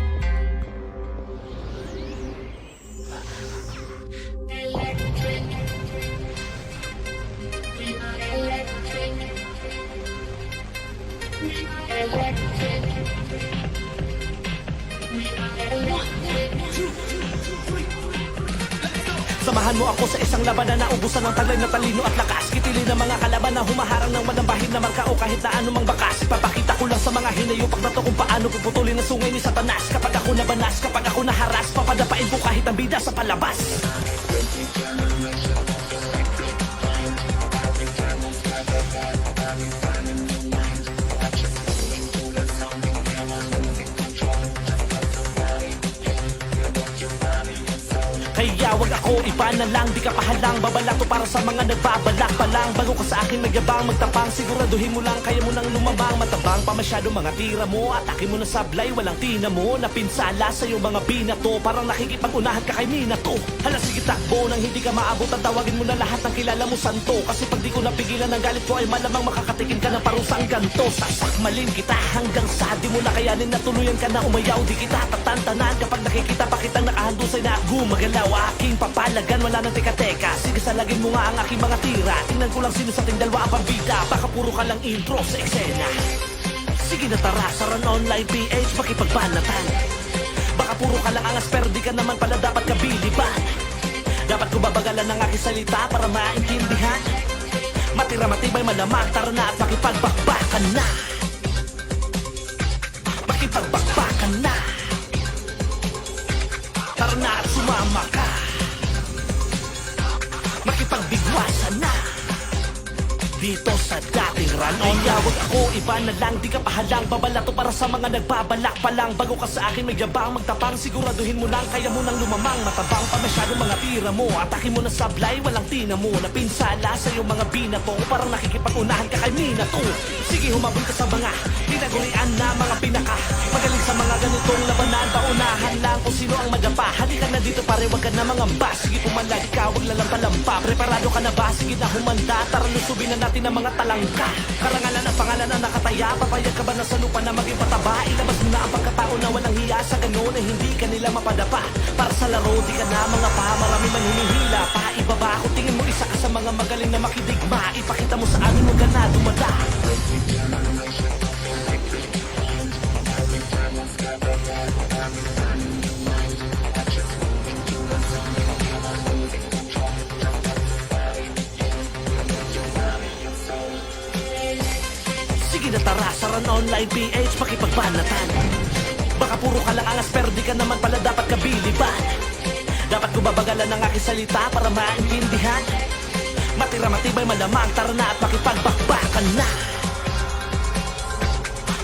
Electric. We are electric. We are electric. We are electric. Samahan mo ako sa isang labanan na ubusan ng taglay na talino at lakas. Kitilin ng mga kalaban na humaharang ng walang bahid na marka o kahit na anumang bakas. Ipapakita ko lang sa mga hinayupak na to kung paano puputulin ang sungay ni Satanas. Kapag ako nabanas, kapag ako naharas, papadapain ko kahit ang bida sa palabas. Kaya wag ako iba na lang, di ka pahalang, babala to para sa mga nagbabalak pa lang. Bago ka sa akin magyabang, magtapang, siguraduhin mo lang kaya mo nang lumabang. Matabang pa masyado mga tira mo, atake mo na sablay, walang tina mo. Napinsala sa iyong mga binato, parang nakikipag-unahan ka kay Minato. Hala sige takbo, nang hindi ka maabot at tawagin mo na lahat ng kilala mo santo. Kasi pag di ko napigilan ng galit ko ay malamang makakatikin ka ng parusang ganto. Sasakmalin kita hanggang sa di mo na kayanin na tuluyan ka na umayaw. Di kita tatantanan kapag nakikita pa kitang nakahandusay na gumagalaw. Aking papalagan, wala nang teka-teka. Sige salagin mo nga ang aking mga tira. Tingnan ko lang sino sa ating dalawa ang pambida. Baka puro ka lang intro sa eksena. Sige na tara sa Run Online PH, makipagbanatan. Baka puro ka lang angas pero di ka naman pala dapat kabiliban. Dapat ko babagalan ang aking salita para maintindihan. Matira matibay malamang, tara na at makipagbakbakan na. Makipagbakbakan na. Tara na at sumama ka. Makipagbigwasan na dito sa dating Run Online. Wag ako iba na lang, di ka pahalang, babala to para sa mga nagbabalak pa lang. Bago ka sa akin magyabang, magtapang, siguraduhin mo lang kaya mo nang lumamang. Matabang pa masyado mga tira mo, atake mo na sablay, walang tina mo. Napinsala sa iyong mga binato, parang nakikipag-unahan ka kay Minato. Sige, humabol ka sa mga tinagurian na mga pinaka magaling sa mga ganitong labanan. Paunahan lang kung sino ang madapa. Halika na dito pare, wag ka na mangamba. Sige, pumalag ka, wag lalampa-lampa. Preparado ka na ba? Sige na humanda. Tara, lusubin na natin ang mga talangka. Karangalan at pangalan na nakataya. Papayag ka ba na sa lupa na maging pataba? Ilabas mo na ang pagkatao na walang hiya sa gano'n na hindi ka nila mapadapa. Para sa laro, di ka na mga pa. Marami man hinihila pa. Ibaba ako, tingin mo isa ka sa mga magaling na makidigma. Ipakita mo sa amin mo ka na dumada. Sige na tara, sa Run Online PH, pakipagbanatan. Baka puro ka lang angas, pero di ka naman pala dapat kabiliban. Dapat ko babagalan ang aking salita para maintindihan. Matira matibay malamang, tara na at makipagbakbakan na.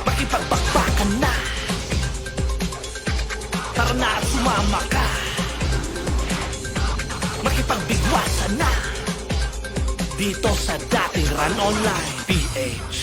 Makipagbakbakan na. Tara na at sumama ka. Makipagbigwasan na. Dito sa dating Run Online PH.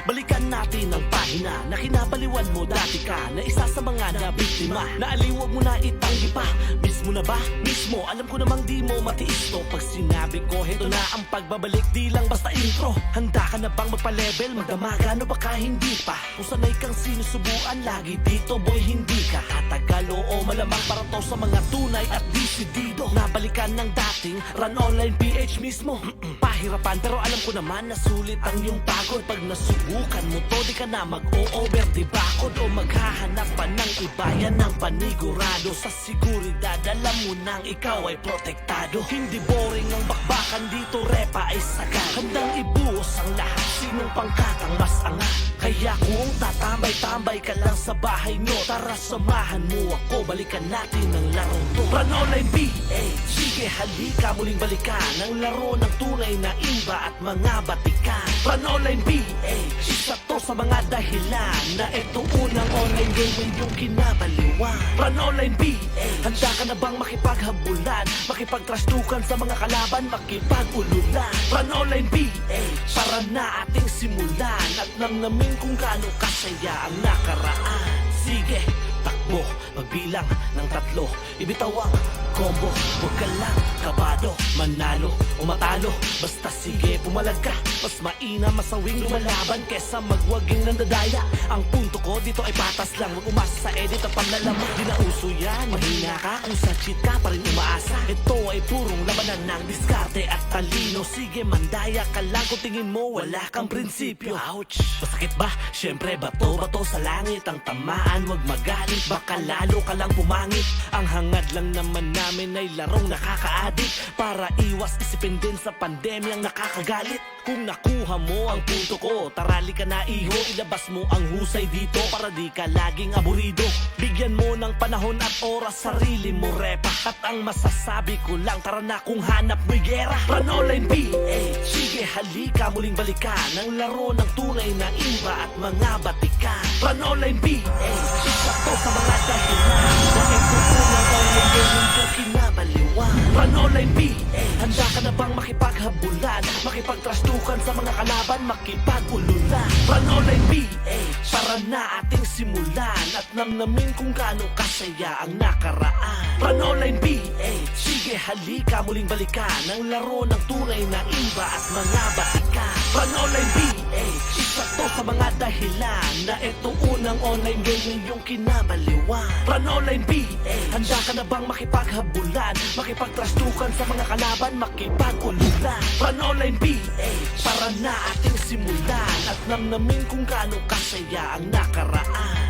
Balikan natin ang pahina na kinabaliwan mo dati ka na isa sa mga nabiktima. Naaliwag mo na itanggi pa. Miss mo na ba? Mismo. Alam ko namang di mo matiis to. Pag sinabi ko, heto na ang pagbabalik. Di lang basta intro. Handa ka na bang magpa-level? Magdamagan o baka hindi pa? Kung sanay kang sinusubuan lagi dito, boy, hindi ka tatagal. Oo, malamang para to sa mga tunay at disidido. Nabalikan ng dating Run Online PH mismo. Pahirapan pero alam ko naman na sulit ang iyong pagod. Pag nasubukan mo to, di ka na mag-o-over di bakod o maghahanap pa ng iba. Yan ang panigurado sa seguridad. Alam mo nang ikaw ay protektado. Hindi boring ang bakbakan dito, repa ay sagad. Handang ibuhos ang lahat, sinong pangkatang mas angat. Kaya kung tatambay-tambay ka lang sa bahay nyo, tara samahan mo ako, balikan natin ang larong to. Run Online PH, sige halika muling balikan ang laro ng tunay na iba at mga batikan. Run Online PH, isa to sa mga dahilan na itong unang online game yung kinabaliwan. Run Online PH, handa ka na bang makipaghabulan, makipagtrastukan sa mga kalaban, makipagululan? Run Online PH, para na ating simulan at namnamin kung gaano kasaya ang nakaraan. Sige, takbo, magbilang ng 3, ibitaw ang combo, huwag ka lang kabado, manalo o matalo, basta sige pumalag ka. Mas maina masawing lumalaban kesa magwaging nandadaya. Ang punto ko dito ay patas lang, huwag umasa sa edit at panlalaman. Di na uso yan, mahina ka kung sa cheat ka pa rin umaasa. Ito ay purong labanan ng diskarte at talino. Sige mandaya ka lang kung tingin mo wala kang prinsipyo. Ouch! Masakit ba? Syempre bato sa langit ang tamaan. Huwag magalit, baka lalo ka lang pumangit. Ang hangad lang naman namin ay larong nakaka-addict para iwas isipin din sa pandemyang nakakagalit. Kung nakuha mo ang punto ko, tarali ka na iho, ilabas mo ang husay dito para di ka laging aburido. Bigyan mo ng panahon at oras sarili mo repa. At ang masasabi ko lang, tara na kung hanap mo'y gera. Run Online PH, sige halika muling balikan ang laro ng tunay na iba at mga batikan. Run Online PH, isa to sa mga dahilan na ito unang online game yung kinabaliwan. Run Online PH, handa ka na bang makipaghabulan, makipagtrastukan sa mga kalaban, makipagululan? Run Online PH, para na ating simulan at namnamin kung gaano kasaya ang nakaraan. Run Online PH, sige halika muling balikan ang laro ng tunay na iba at mga batikan. Run Online PH, isa to sa mga dahilan na ito unang online game yung kinabaliwan. Run Online PH, handa ka na bang makipaghabulan, makipagtrastukan sa mga kalaban, makipagululan? Run Online PH, para na ating simulan at namnamin kung gaano kasaya ang nakaraan.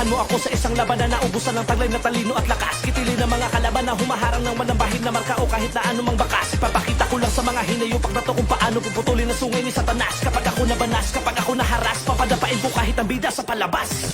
Samahan mo ako sa isang labanan na ubusan ng taglay na talino at lakas. Kitilin ng mga kalaban na humaharang ng walang bahid na marka o kahit na anumang bakas. Ipapakita ko lang sa mga hinayupak na to kung paano puputulin ang sungay ni Satanas. Kapag ako nabanas, kapag ako naharas, papadapain ko kahit ang bida sa palabas.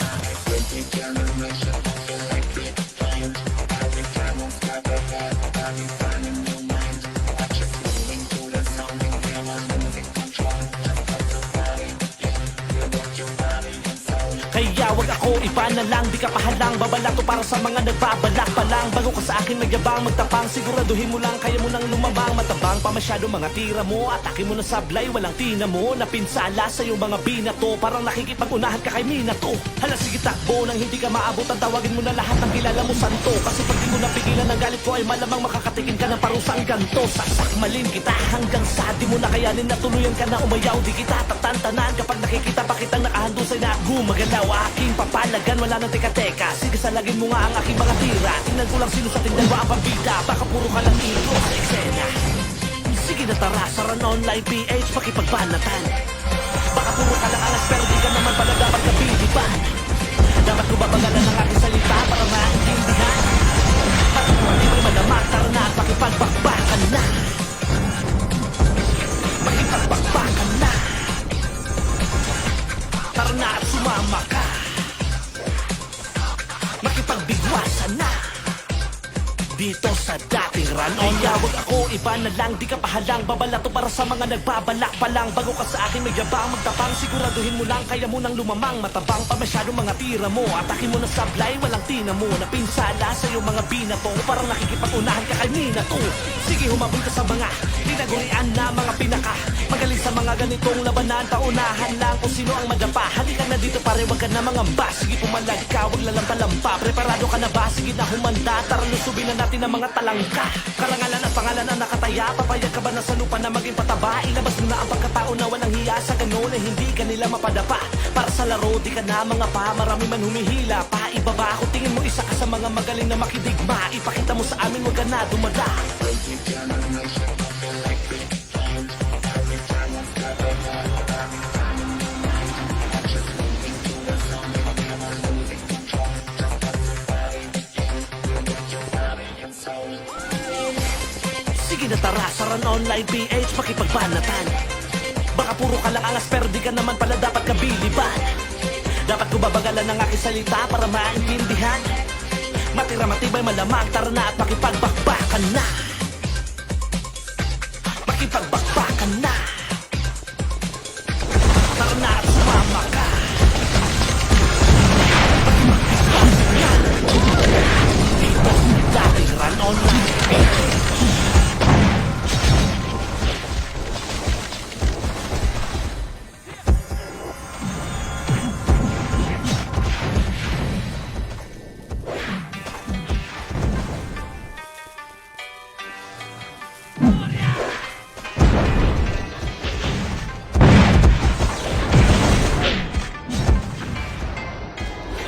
Kaya wag ako iba na lang, di ka pahalang. Babalato para sa mga nagbabalak pa lang. Bago ka sa akin magyabang, magtapang, siguraduhin mo lang kaya mo nang lumamang. Matabang pa masyado mga tira mo, atake mo na sablay, walang tina mo. Napinsala sa iyong mga binato, parang nakikipag-unahan ka kay Minato. Hala sige takbo, nang hindi ka maabot, ang tawagin mo na lahat ng kilala mo santo. Kasi pag di mo napigilan ang galit ko ay malamang makakatikin ka ng parusang ganto. Sasakmalin kita hanggang sa di mo na kayanin na tuluyan ka na umayaw. Di kita tatantanan kapag nakikita pa kitang nakahandusay na gumagalaw. Aking papalagan, wala nang teka-teka. Sige salagin mo nga ang aking mga tira. Tingnan ko lang sino sa tingnan ang pambida. Baka puro ka lang intro sa eksena. Sige na tara, saran online PH, pakipagbanatan. Baka puro ka lang alas pero di ka naman pala dapat kapilipan. Dapat ko babagalan ang aking salita para maintindihan. Para kung hindi may madamak, tara na at makipagbakbakan na. Makipagbakbakan na. Tara na at sumama ka. Makipagbigwasan na dito sa dating Ranon. Kaya wag ako iba na lang, di ka pahalang. Babalato para sa mga nagbabalak pa lang. Bago ka sa akin magyabang, magtapang, siguraduhin mo lang kaya mo nang lumamang. Matabang pa masyado mga tira mo, atake mo na sablay, walang tina mo. Napinsala sa iyong mga binato, parang nakikipag-unahan ka kay Minato. Sige humabol ka sa mga tinagurian na mga pinaka. Magaling sa mga ganitong labanan, paunahan lang kung sino ang madapa. Halika na dito pare, wag ka na mangamba. Sige pumalag ka, wag lalampa-lampa. Preparado ka na ba? Sige na humanda. Tara lusubin na natin ang mga talangka. Karangalan at pangalan ang nakataya. Papayag ka ba na sa lupa na maging pataba? Ilabas mo na ang pagkatao na walang hiya sa ganon na hindi ka nila mapadapa. Para sa laro di ka na mga pa, marami man humihila pa. Ibaba ako, tingin mo isa ka sa mga magaling na makidigma. Ipakita mo sa amin, wag ka na dumada. Sige na tara, saran online PH, makipagbanatan. Baka puro ka lang alas pero di ka naman pala dapat kabiliban. Dapat ko babagalan ang aking salita para maintindihan. Matira matibay malamang, tara na at makipagbakbakan na. Makipagbakbakan na. Tara na at sumama ka. Makipagbakbakan na. Dito sa dating Ran Online PH.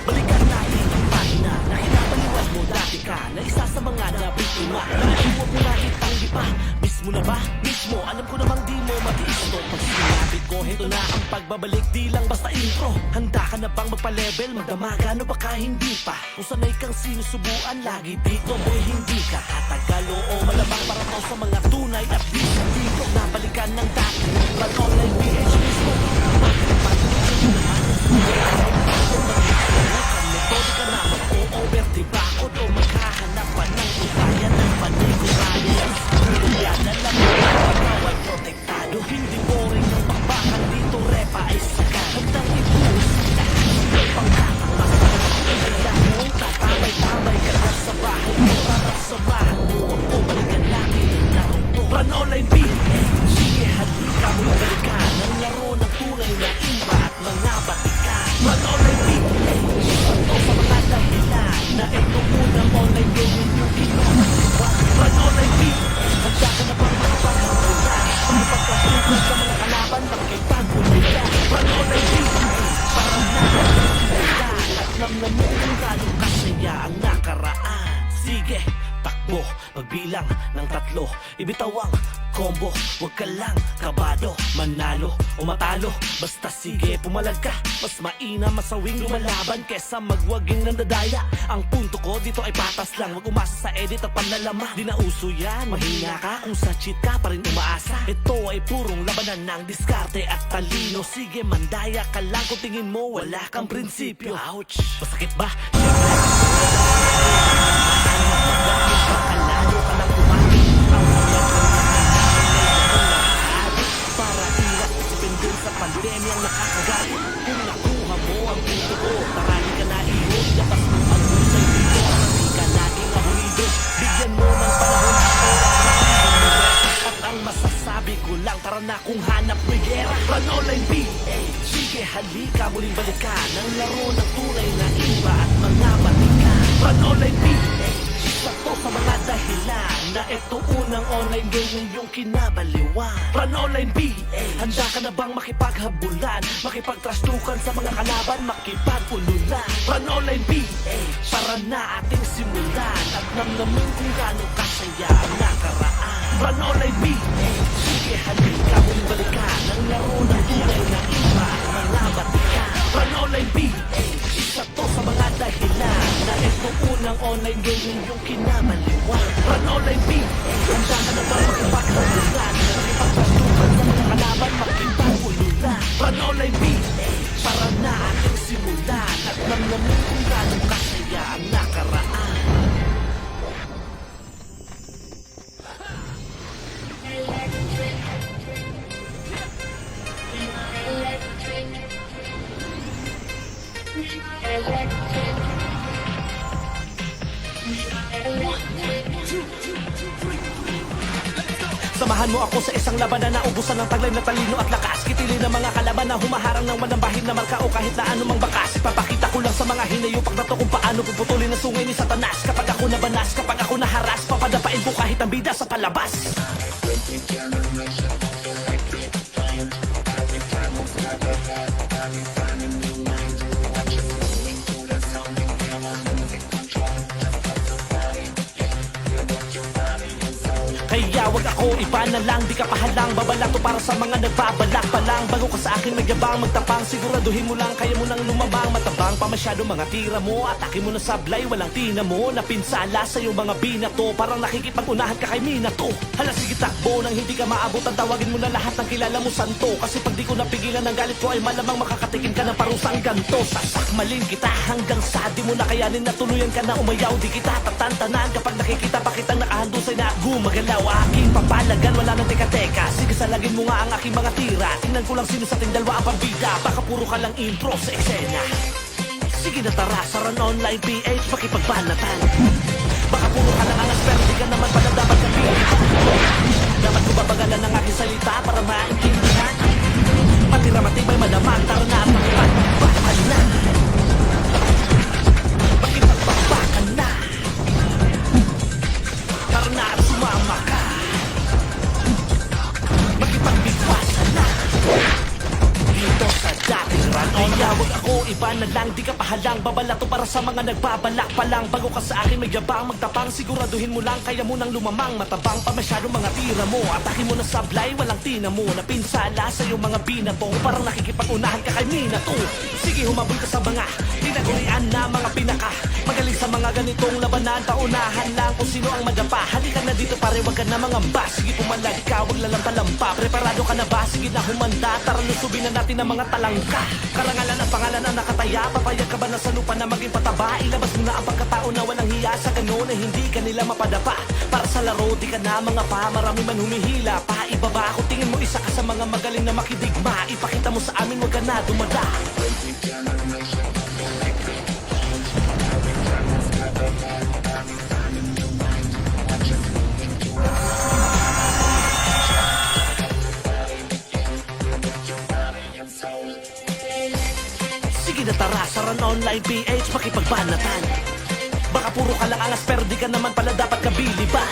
Balikan natin ang pahina na kinapaliwan mo dati ka na isa sa mga nabiktima. Huwag mo na itanggi pa. Mismo na ba? Mismo. Alam ko namang di mo matiis to. Pag sinabi ko, heto na ang pagbabalik. Di lang basta intro. Handa ka na bang magpa-level? Magdamaga ano baka hindi pa? Kung sanay kang sinusubuan, lagi dito boy hindi ka tatagal. Oo malamang para to sa mga tunay at bisa dito. Nabalikan ng dati Ran Online PH mismo. Metode ka na mag-o-over, di bakod o maghahanap pa ng ubayan ng panigurayas. Yan na lang ang bawal protektado. Hindi boring ang bakbakan dito, repa ay sakat. Hanggang ibuhos lahat ng pangkatakas. Kaya mo, tatabay-tabay ka na sa bahay mo. Para samahan mo ako, balikan natin ang larong to. Ran Online PH, sige halika mo balikan ang laro ng tunay na iba at mga batikan. Ran Online PH, ito sa mga dahilan na ito munang online gaming yung ginawa. Ran Online PH. ng tatlo, ibitaw ang combo. Huwag ka lang kabado, manalo o matalo, basta sige pumalag ka. Mas mainam masawing lumalaban kesa magwaging nandadaya. Ang punto ko dito ay patas lang, wag umasa sa edit at panlalama. Di na uso yan, mahina ka kung sa cheat ka pa rin umaasa. Ito ay purong labanan ng diskarte at talino. Sige mandaya ka lang kung tingin mo wala kang prinsipyo. Ouch! Masakit ba? Kalado ka lang kumain. Ang ulat ng para iwas isipin din sa pandemyang nakakagalit. Kung nakuha mo ang punto ko, tarali ka na ihod, labas mo ang husay dito. Hindi ka laging abulido, bigyan mo ng panahon at oras na iwan. At ang masasabi ko lang, tara na kung hanap may gera. Run online PH, sige halika muling balikan ang laro ng tunay na iba at mga batika. Run online PH, isa to sa mga dahilan na ito unang online game yung kinabaliwan. Run online PH, handa ka na bang makipaghabulan, makipagtrastukan sa mga kalaban, makipagpululan? Run online PH, para na ating simulan at namnamin kung gaano kasaya ang nakaraan. Run online PH, sige halika muling balikan ang laro ng tunay na iba at mga batika. Run online PH, isa to sa mga dahilan na ito unang online game yung kinabaliwan. Run online PH, handa ka na bang makipaghabulan, makipagtrastukan sa mga kalaban, makipagpululan? Run online PH, para na ating simulan at namnamin kung gaano kasaya ang nakaraan. Samahan mo ako sa isang labanan na ubusan ng taglay na talino at lakas. Kitilin ng mga kalaban na humaharang ng walang bahid na marka o kahit na anumang bakas. Ipapakita ko lang sa mga hinayo pagdato kung paano puputulin ang sungay ni Satanas. Kapag ako nabanas, kapag ako naharas, papadapain ko kahit ang bida sa palabas. Kaya wag ako iba na lang, di ka pahalang. Babalato para sa mga nagbabalak pa lang. Bago ka sa akin magyabang, magtapang, siguraduhin mo lang kaya mo nang lumabang. Matabang pa masyado mga tira mo, atake mo na sablay, walang tina mo. Napinsala sa iyong mga binato, parang nakikipag-unahan ka kay Minato. Hala sige takbo, nang hindi ka maabot ang tawagin mo na lahat ng kilala mo santo. Kasi pag di ko napigilan ng galit ko ay malamang makakatikim ka ng parusang ganto. Sasakmalin kita hanggang sa di mo na kayanin na tuluyan ka na umayaw. Di kita tatantanan kapag nakikita pa kitang nakahandusay na gumagalaw. Aking papalagan, wala nang teka-teka. Sige salagin mo nga ang aking mga tira. Tingnan ko lang sino sa ating dalawa ang pambida. Baka puro ka lang intro sa eksena. Sige na tara, sa Run Online PH makipagbanatan. Baka puro ka lang angas pero di ka naman pala dapat kapilitan. Dapat ko babagalan ang aking salita para maintindihan. Matira matibay madamang, tara na at makipagbakan na. Makipagbakan na. Tara na at sumama ka. Makipagbigwasan na. Dito sa dating Run Online. Wag ako iba na lang, di ka pahalang. Babalato para sa mga nagbabalak pa lang. Bago ka sa akin magyabang, magtapang, siguraduhin mo lang kaya mo nang lumamang. Matabang pa masyado mga tira mo, atake mo na sablay, walang tina mo. Napinsala sa iyong mga binato, parang nakikipag-unahan ka kay Minato. Sige humabol ka sa mga tinagurian na mga pinaka. Magaling sa mga ganitong labanan, paunahan lang kung sino ang madapa. Halika na dito pare, wag ka na mangamba. Sige pumalag ka, wag lalampa-lampa. Preparado ka na ba? Sige na humanda, tara lusubin na natin ang mga talangka. Karangalan ang pangalan ang nakataya. Papayag ka ba na sa lupa na maging pataba? Ilabas mo na ang pagkatao na walang hiya sa gano'n na hindi ka nila mapadapa. Para sa laro, di ka na mga pa. Marami man humihila pa, ibaba ako. Tingin mo isa ka sa mga magaling na makidigma. Ipakita mo sa amin, wag ka na dumada. Sige na tara, sa Run Online PH makipagbanatan. Baka puro ka lang angas pero di ka naman pala dapat kabiliban.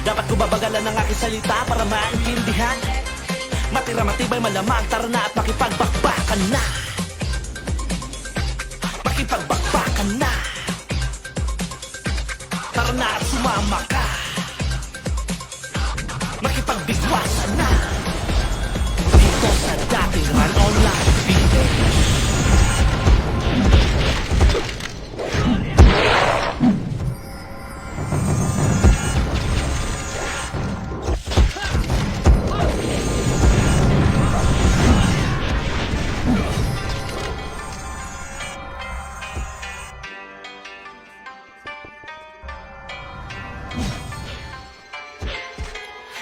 Dapat ko babagalan ang aking salita para maintindihan. Matira matibay malamang, tara na at makipagbakbakan na. Makipagbakbakan na. Tara na at sumama ka.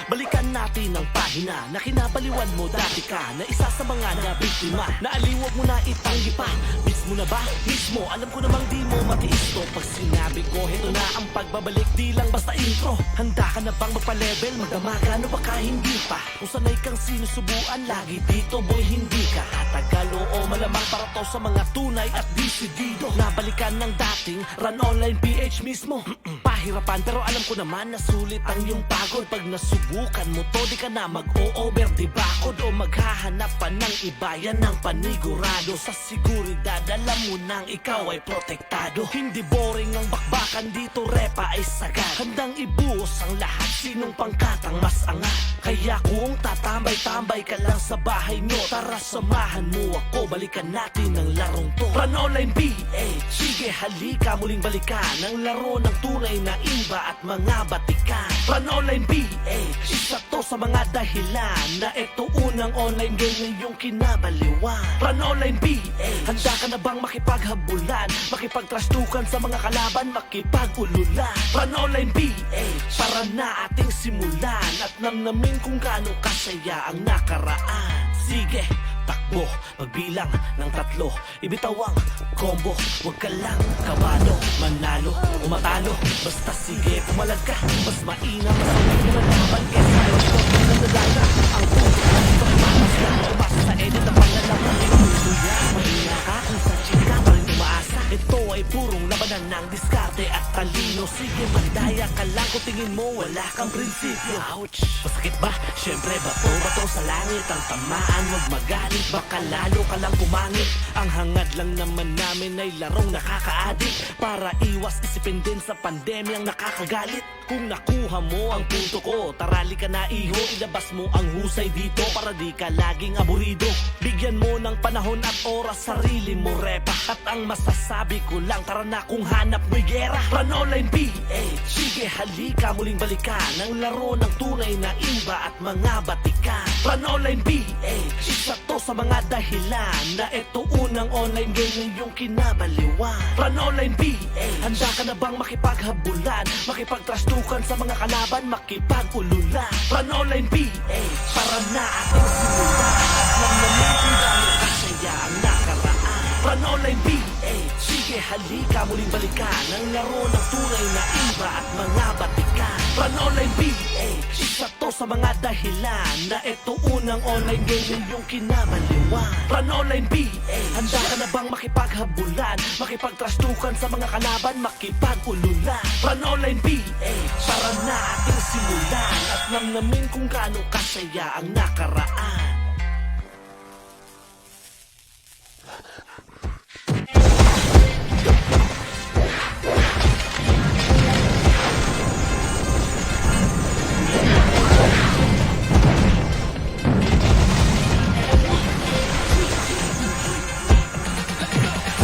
Balikan natin ang pahina na kinabaliwan mo dati ka na isa sa mga nabiktima. Naaliwag mo na itanggi pa. Miss mo na ba? Mismo. Alam ko namang di mo matiis to. Pag sinabi ko, heto na ang pagbabalik. Di lang basta intro. Handa ka na bang magpa-level? Magdamaga no baka hindi pa. Kung sanay kang sinusubuan, lagi dito boy hindi ka tatagal. Oo malamang para to sa mga tunay at disidido. Nabalikan ng dating Run Online PH mismo. Pahirapan pero alam ko naman na sulit ang iyong pagod. Pag nasubukan mo to, di ka na mag-o-over di bakod o maghahanap pa ng iba. Yan ang panigurado sa seguridad. Alam mo nang ikaw ay protektado. Hindi boring ang bakbakan dito, repa ay sagad. Handang ibuhos ang lahat, sinong pangkatang mas angat. Kaya kung tatambay-tambay ka lang sa bahay nyo, tara samahan mo ako, balikan natin ang larong to. Run Online PH, sige halika muling balikan ang laro ng tunay na imba at mga batikan. Run Online PH, isa to sa mga dahilan na ito unang online game na iyong kinabaliwan. Run Online PH, handa ka na bang makipaghabulan, makipagtrastukan sa mga kalaban, makipagululan? Run Online PH, para na ating simulan at namnamin kung gaano kasaya ang nakaraan. Sige, takbo, magbilang ng 3, ibitaw ang combo, huwag ka lang kabado, manalo o matalo, basta sige pumalag ka, mas mainam sa mga laban kesa ito na nadala. Ang puto na ito ay matas lang, umasa sa edit ang panlalaman, itutuya, mahina ka kung sa chika pa rin umaasa. Ito ay purong labanan ng diskarte at talino. Sige magdaya ka lang kung tingin mo wala kang prinsipyo. Ouch! Masakit ba? Syempre bato sa langit ang tamaan. Huwag magalit, baka lalo ka lang pumangit. Ang hangad lang naman namin ay larong nakaka-addict para iwas isipin din sa pandemyang nakakagalit. Kung nakuha mo ang punto ko, tarali ka na iho, ilabas mo ang husay dito para di ka laging aburido. Bigyan mo ng panahon at oras sarili mo repa. At ang masasabi ko lang, tara na kung hanap mo'y gera. Run Online PH, sige halika muling balikan ang laro ng tunay na imba at mga batikan. Run Online PH, isa to sa mga dahilan na ito unang online game na iyong kinabaliwan. Run Online PH, handa ka na bang makipaghabulan, makipagtrastukan sa mga kalaban, makipagululan? Run Online PH, para na ating simulan at namnamin kung gaano kasaya ang nakaraan. Run Online PH, sige halika muling balikan ang laro ng tunay na imba at mga batikan. Run Online PH, isa to sa mga dahilan na ito unang online game na iyong kinabaliwan. Run Online PH, handa ka na bang makipaghabulan, makipagtrastukan sa mga kalaban, makipagululan? Run Online PH, para na ating simulan at namnamin kung gaano kasaya ang nakaraan.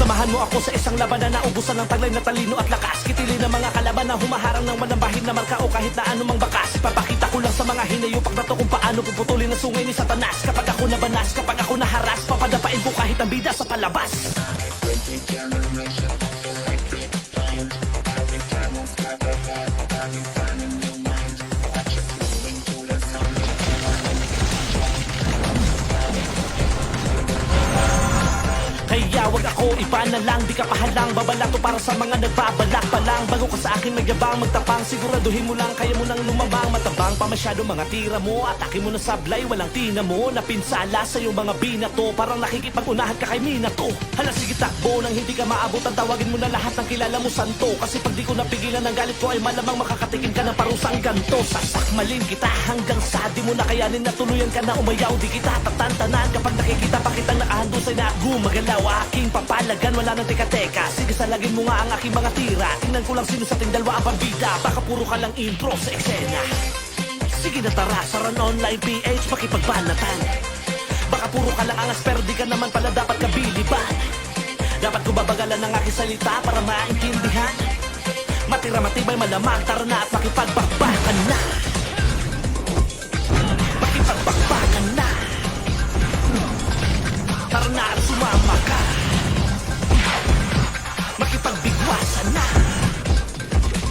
Samahan mo ako sa isang labanan na naubusan ng taglay na talino at lakas. Kitilin ng mga kalaban na humaharang ng walang bahid na marka o kahit na anumang bakas. Papakita ko lang sa mga hinayupak na to kung paano puputulin ang sungay ni Satanas. Kapag ako nabanas, kapag ako naharas, papadapain ko kahit ang bida sa palabas. Kaya wag ako iba na lang, di ka pahalang. Babala to para sa mga nagbabalak pa lang. Bago ka sa akin magyabang magtapang, siguraduhin mo lang kaya mo nang lumabang. Matabang pa masyado mga tira mo, atake mo na sablay, walang tina mo. Napinsala sa iyong mga binato, parang nakikipag-unahan ka kay Minato. Hala sige takbo nang hindi ka maabot, ang tawagin mo na lahat ng kilala mo santo. Kasi pag di ko napigilan ng galit ko ay malamang makakatikim ka ng parusang ganto. Sasakmalin kita hanggang sa di mo na kayanin na tuluyan ka na umayaw. Di kita tatantanan kapag nakikita pa kitang nakahandusay na gumagalaw. Aking papalagan, wala nang teka-teka. Sige salagin mo nga ang aking mga tira. Tingnan ko lang sino sa ating dalawa ang pambida. Baka puro ka lang intro sa eksena. Sige na tara, sa Run Online PH makipagbanatan. Baka puro ka lang angas pero di ka naman pala dapat kabiliban. Dapat ko babagalan ng aking salita para maintindihan. Matira matibay malamang, tara na at makipagbakbakan na. Makipagbakbakan na. Tara na at sumama ka. Makipagbigwasan na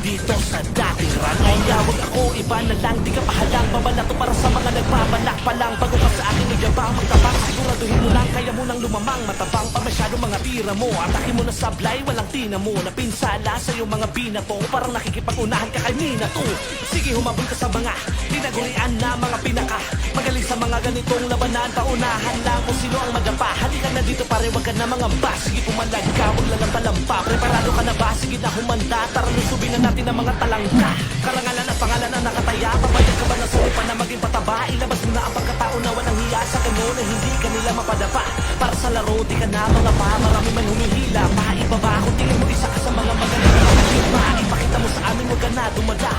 dito sa dating Run. Kaya wag ako ako, iba na lang, di ka pahalang babalato para sa mga nagbabalak pa lang. Bago ka sa akin nagyabang, magtabang, siguraduhin mo lang, kaya mo nang lumamang. Matabang pa masyado mga tira mo, atake mo na sablay, walang tina mo. Napinsala sa iyong mga binato, parang nakikipag-unahan ka kay Minato. Sige, humabol ka sa mga tinagurian na mga pinaka magaling sa mga ganitong labanan. Paunahan lang kung sino ang madapa. Halika na dito pare, wag ka na mga bas. Sige, pumalag ka, wag lalampa-lampa. Preparado ka na ba? Sige na humanda, tara lusubin na natin ang mga talangka. Karangalan at pangalan na nakataya, pabayag ka ba na sulipa na maging pataba? Ilabas mo na ang pagkatao na walang hiya sa gano'n na hindi ka nila mapadapa. Para sa laro, di ka na mga pa, marami man humihila. Maibaba kung tingin mo isa ka sa mga magaling. Maipakita mo sa amin, wag ka na dumada.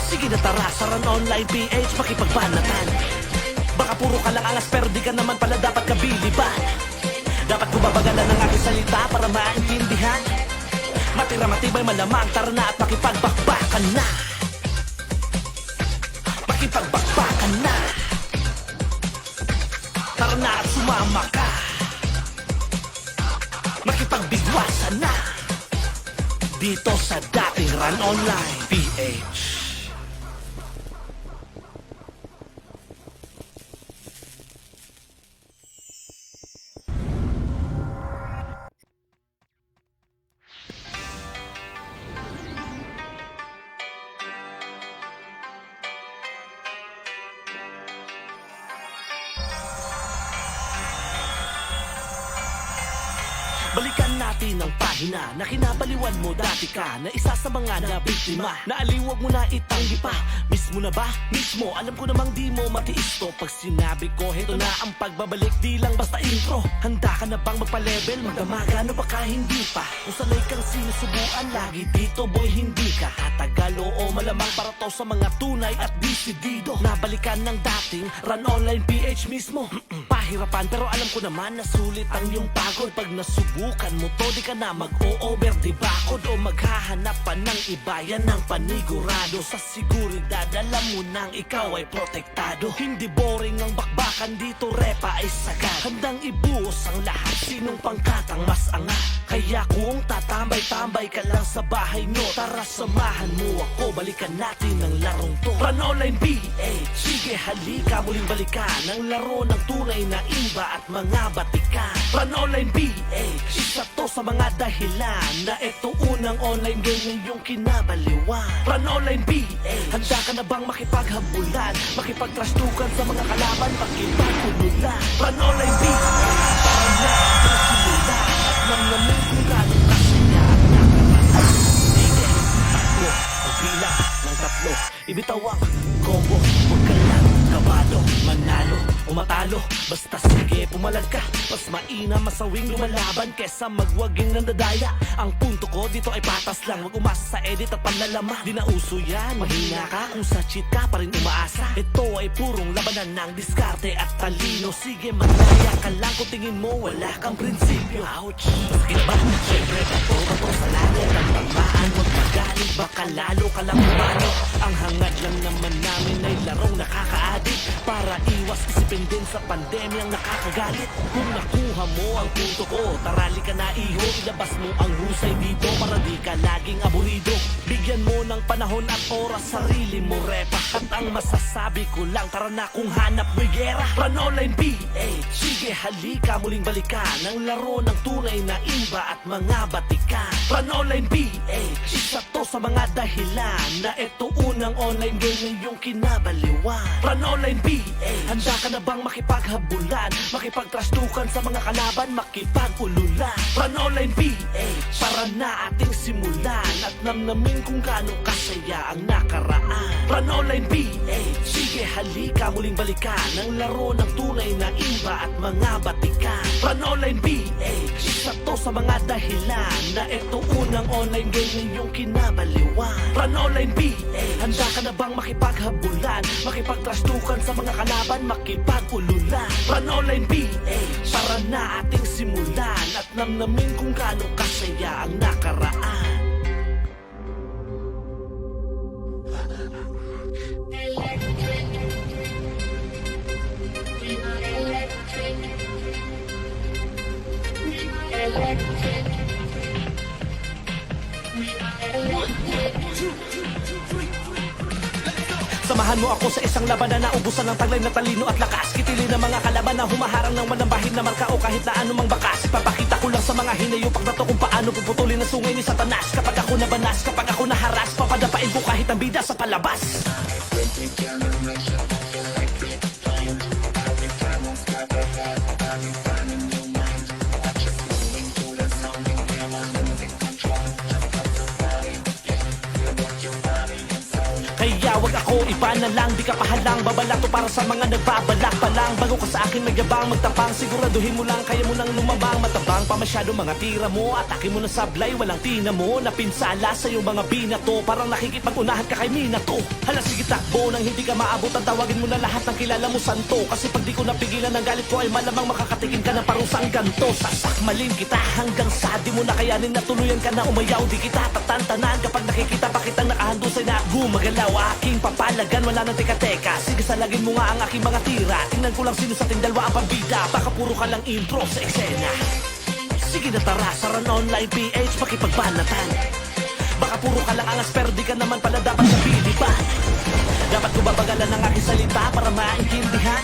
Sige na tara, saran online PH, makipagbanatan. Baka puro ka lang alas pero di ka naman pala dapat kabiliban. Dapat ko babagalan ng aking salita para maintindihan. Matira matibay malamang, tara na at makipagbakbakan na. Makipagbakbakan na. Tara na at sumama ka. Makipagbigwasan na. Dito sa dating Run Online PH. Balikan natin ang pahina na kinabaliwan mo dati ka na isa sa mga nabiktima. Naaliwag mo na itanggi pa, miss mo na ba? Mismo, alam ko namang di mo matiis to. Pag sinabi ko, heto na ang pagbabalik, di lang basta intro. Handa ka na bang magpa-level? Magdamaga, ano baka hindi pa? Kung sanay kang sinusubuan, lagi dito boy hindi ka tatagalo o malamang para to sa mga tunay at disidido. Nabalikan ng dating Run Online PH mismo. Pahirapan pero alam ko naman na sulit ang iyong pagod. Pag nasubukan mo to, di ka na mag-o-over di bakod o maghahanap pa ng iba. Yan ang panigurado sa seguridad. Alam mo nang ikaw ay protektado. Hindi boring ang bakbakan dito, repa ay sagad. Handang ibuhos ang lahat, sinong pangkatang mas angat. Kaya kung tatambay-tambay ka lang sa bahay nyo, tara samahan mo ako, balikan natin ang larong to. Run Online PH, sige halika muling balikan ang laro ng tunay na iba at mga batikan. Run Online PH, isa to sa mga dahilan na ito unang online game ngayong kinabaliwan. Run Online PH, handa ka na bang makipaghabulan, makipagtrastukan sa mga kalaban, makipagululan? Run Online PH, para na ang simulan at namnamin kung gano'ng kasaya ang nakaraan. Sige, takbo, pagbilang ng tatlo, ibitaw ang combo, huwag ka lang kabado, manalo o matalo, basta sige pumalag ka. Mas mainam masawing lumalaban kesa magwaging nandadaya. Ang punto ko dito ay patas lang, wag umasa sa edit at panlalama. Di na uso yan, mahina ka kung sa cheat ka pa rin umaasa. Ito ay purong labanan ng diskarte at talino. Sige mataya ka lang kung tingin mo wala kang prinsipyo. Ouch, sakit ba? Siyempre bato sa langit ang tamaan. Huwag magalit, baka lalo ka lang umano. Ang hangad lang naman namin ay larong nakaka-addict para iwas isipin din sa pandemyang nakakagalit. Kung nakuha mo ang punto ko, tarali ka na iho, ilabas mo ang husay dito para di ka laging aburido. Bigyan mo ng panahon at oras, sarili mo repa. At ang masasabi ko lang, tara na kung hanap mo'y gera. Run Online PH, sige halika muling balikan ang laro ng tunay na iba at mga batikan. Run Online PH, isa to sa mga dahilan na ito unang online game ngayong kinabaliwan. Run Online PH, handa ka na bang makipaghabulan, makipagtrastukan sa mga kalaban, makipagululan? Run Online PH, para na ating simulan at namnamin kung gaano kasaya ang nakaraan. Run Online PH, sige halika muling balikan ang laro ng tunay na iba at mga batikan. Run Online PH, isa to sa mga dahilan na ito unang online game ngayong kinabaliwan. Run Online PH, handa ka na bang makipaghabulan, makipagtrastukan sa mga kalaban, makipagululan? Run Online PH, para na ating simulan at namnamin kung gaano kasaya ang nakaraan. Samahan mo ako sa isang labanan na ubusan ng taglay na talino at lakas. Kitili ng mga kalaban na humaharang ng walang bahid na marka o kahit na anumang bakas. Ipapakita ko lang sa mga hinayupak na to kung paano puputulin ang sungay ni Satanas. Kapag ako nabanas, kapag ako naharas, papadapain ko kahit ang bida sa palabas. Kaya wag ako iba na lang, di ka pahalang. Babalato para sa mga nagbabalak pa lang. Bago ka sa akin magyabang, magtapang. Siguraduhin mo lang, kaya mo nang lumabang. Matabang pa masyado mga tira mo. Atake mo na sablay, walang tina mo. Napinsala sa iyong mga binato. Parang nakikipag-unahan ka kay Minato. Hala sige takbo, nang hindi ka maabot. Ang tawagin mo na lahat ng kilala mo santo. Kasi pag di ko napigilan ng galit ko ay malamang makakatikim ka ng parusang ganto. Sasakmalin kita hanggang sa di mo na kayanin na tuluyan ka na umayaw. Di kita tatantanan kapag nakikita pa kitang nakahandusay na gumagalaw. Aking papalagan, wala nang teka-teka. Sige salagin mo nga ang aking mga tira. Tingnan ko lang sino sa ating dalawa ang pambida. Baka puro ka lang intro sa eksena. Sige na tara, saran online PH, makipagbanatan. Baka puro ka lang angas pero di ka naman pala dapat sabili pa. Dapat ko babagalan ang aking salita para maintindihan.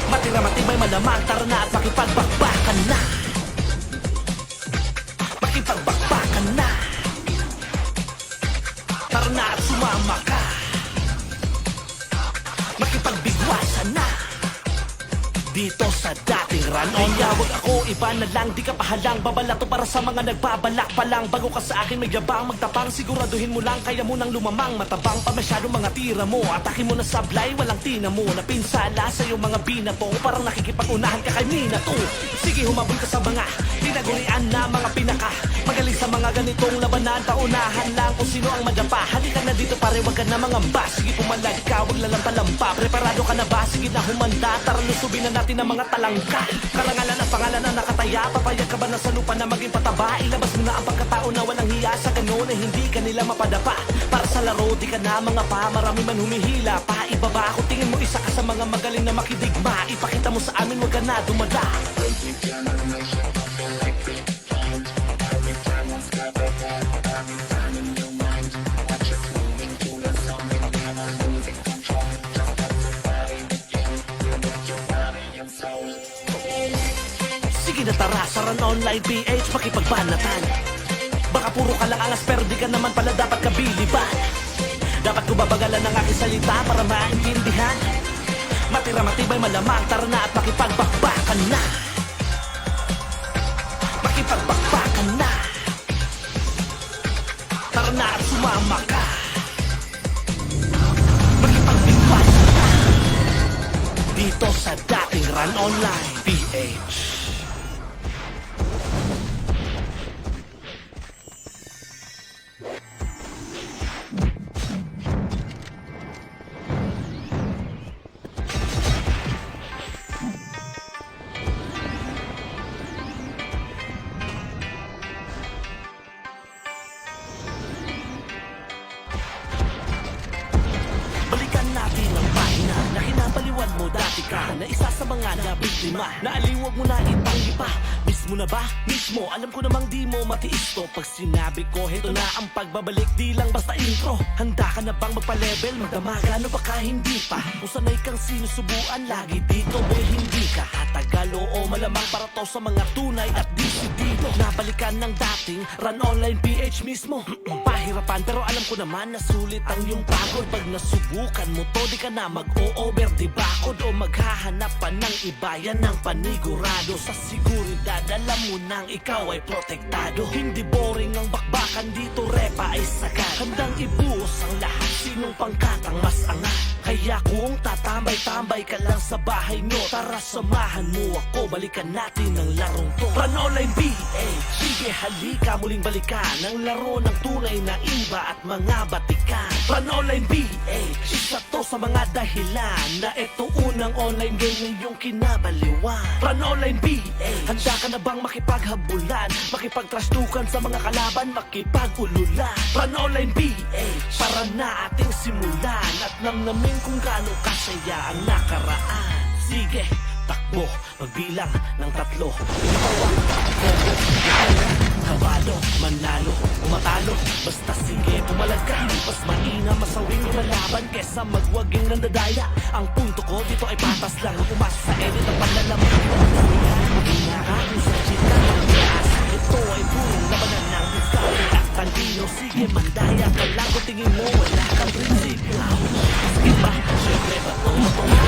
Matira matibay malamang, tara na at makipagbakbakan na. Makipagbakbakan na. Tara na at sumama ka. Makipagbigwasan na dito sa dating Ranon. Kaya wag ako iba na lang, di ka pahalang. Babalato para sa mga nagbabalak pa lang. Bago ka sa akin magyabang, magtapang. Siguraduhin mo lang, kaya mo nang lumamang. Matabang pa masyado mga tira mo. Atake mo na sablay, walang tina mo. Napinsala sa iyong mga binato. Parang nakikipag-unahan ka kay Minato. Sige humabol ka sa mga tinagurian na mga pinaka. Magaling sa mga ganitong labanan. Paunahan lang kung sino ang madapa. Halika na dito pare, wag ka na mangamba. Sige pumalag ka, wag lalampa-lampa. Preparado ka na ba? Sige na humanda. Tara lusubin na natin ang mga talangka. Karangalan ang pangalan na nakataya. Papayag ka ba na sa lupa na maging pataba? Ilabas mo na ang pagkatao na walang hiya. Sa ganon na hindi ka nila mapadapa. Para sa laro di ka na mga pa. Marami man humihila pa. Ibaba ako, tingin mo isa ka sa mga magaling na makidigma. Ipakita mo sa amin, wag ka na dumada. Sige na tara, saran online PH, makipagbanatan. Baka puro ka lang angas pero di ka naman pala dapat kabiliban. Dapat ko babagalan ang aking salita para maintindihan. Matira matibay malamang, tara na at makipagbakbakan na. Makipagbakbakan na. Tara na at sumama ka. Makipagbigwasan na dito sa dating Run Online PH. Balikan natin ang pahina na kinabaliwan mo dati ka. Na isa sa mga nabiktima, na aliwag mo na itanggi pa. Mismo na ba? Mismo, alam ko namang di mo matiis to. Pag sinabi ko, heto na ang pagbabalik. Di lang basta intro. Handa ka na bang magpa-level? Magdamaga, ano baka hindi pa? Kung sanay kang sinusubuan, lagi dito boy hindi ka hatagal. Oo malamang para to sa mga tunay at disidido. Nabalikan ng dating Run Online PH mismo. Pahirapan pero alam ko naman na sulit ang iyong pagod. Pag nasubukan mo to, di ka na mag-o-over dibakod o maghahanap pa ng iba. Yan ang panigurado sa siguridad. Alam mo nang ikaw ay protektado. Hindi boring ang bakbakan dito, repa ay sagad. Handang ibuhos ang lahat, sinong pangkatang mas angat. Kaya kung tatambay-tambay ka lang sa bahay nyo, tara samahan mo ako, balikan natin ang larong to. Run Online PH, sige halika muling balikan ang laro ng tunay na iba at mga batikan. Run Online PH, isa to sa mga dahilan na ito unang online game na iyong kinabaliwan. Run Online PH, handa ka na bang makipaghabulan, makipagtrastukan sa mga kalaban, makipagululan? Run Online PH, para na ating simulan at namnamin kung gaano kasaya ang nakaraan. Sige, takbo, magbilang ng 3. Ikaw ang takbo. kabado, manalo, umatalo. Basta sige, pumalag ka. Mas mainam masawing lumalaban kesa magwaging nandadaya. Ang punto ko dito ay patas lang. Umasa sa edit ang panlalaman. Maging nakakong sa chika ng bias. Ito ay purong labanan ng diskarte at tandino. Sige, mandaya ka lang kung tingin mo wala kang prinsipyo. Sige ba? Siyempre ba ito?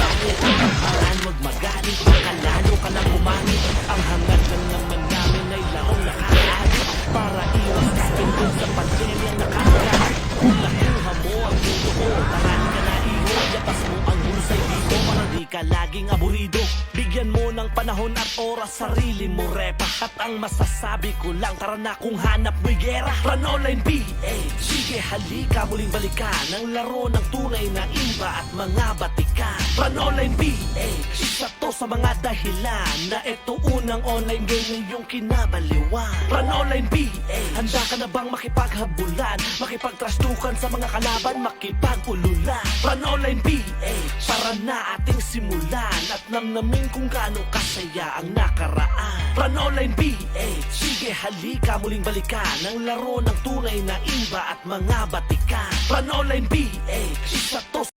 Bakit? Paraan wag magaling. Makalalo ka lang umangit. Ang hangad lang naman namin ay laong nakakaagit. Para iwas distinto sa pandemyang nakakaagit. Kung nakuha mo ang mundo ko, tahan ka na iho. Yapas mo ang bulsay dito para di ka laging aburido. Bigyan mo ng panahon at oras, sarili mo repa. At ang masasabi ko lang, tara na kung hanap mo'y gera. Run Online PH, sige halika muling balikan ang laro ng tunay na iba at mga batikan. Run Online PH, isa to sa mga dahilan na ito unang online game na iyong kinabaliwan. Run Online PH, handa ka na bang makipaghabulan, makipagtrastukan sa mga kalaban, makipag-ululan? Run Online PH, para na ating simulan at namnamin kung gaano kasaya ang nakaraan. Run Online PH, sige halika muling balikan ang laro ng tunay na iba at mga batikan. Run Online PH, isa to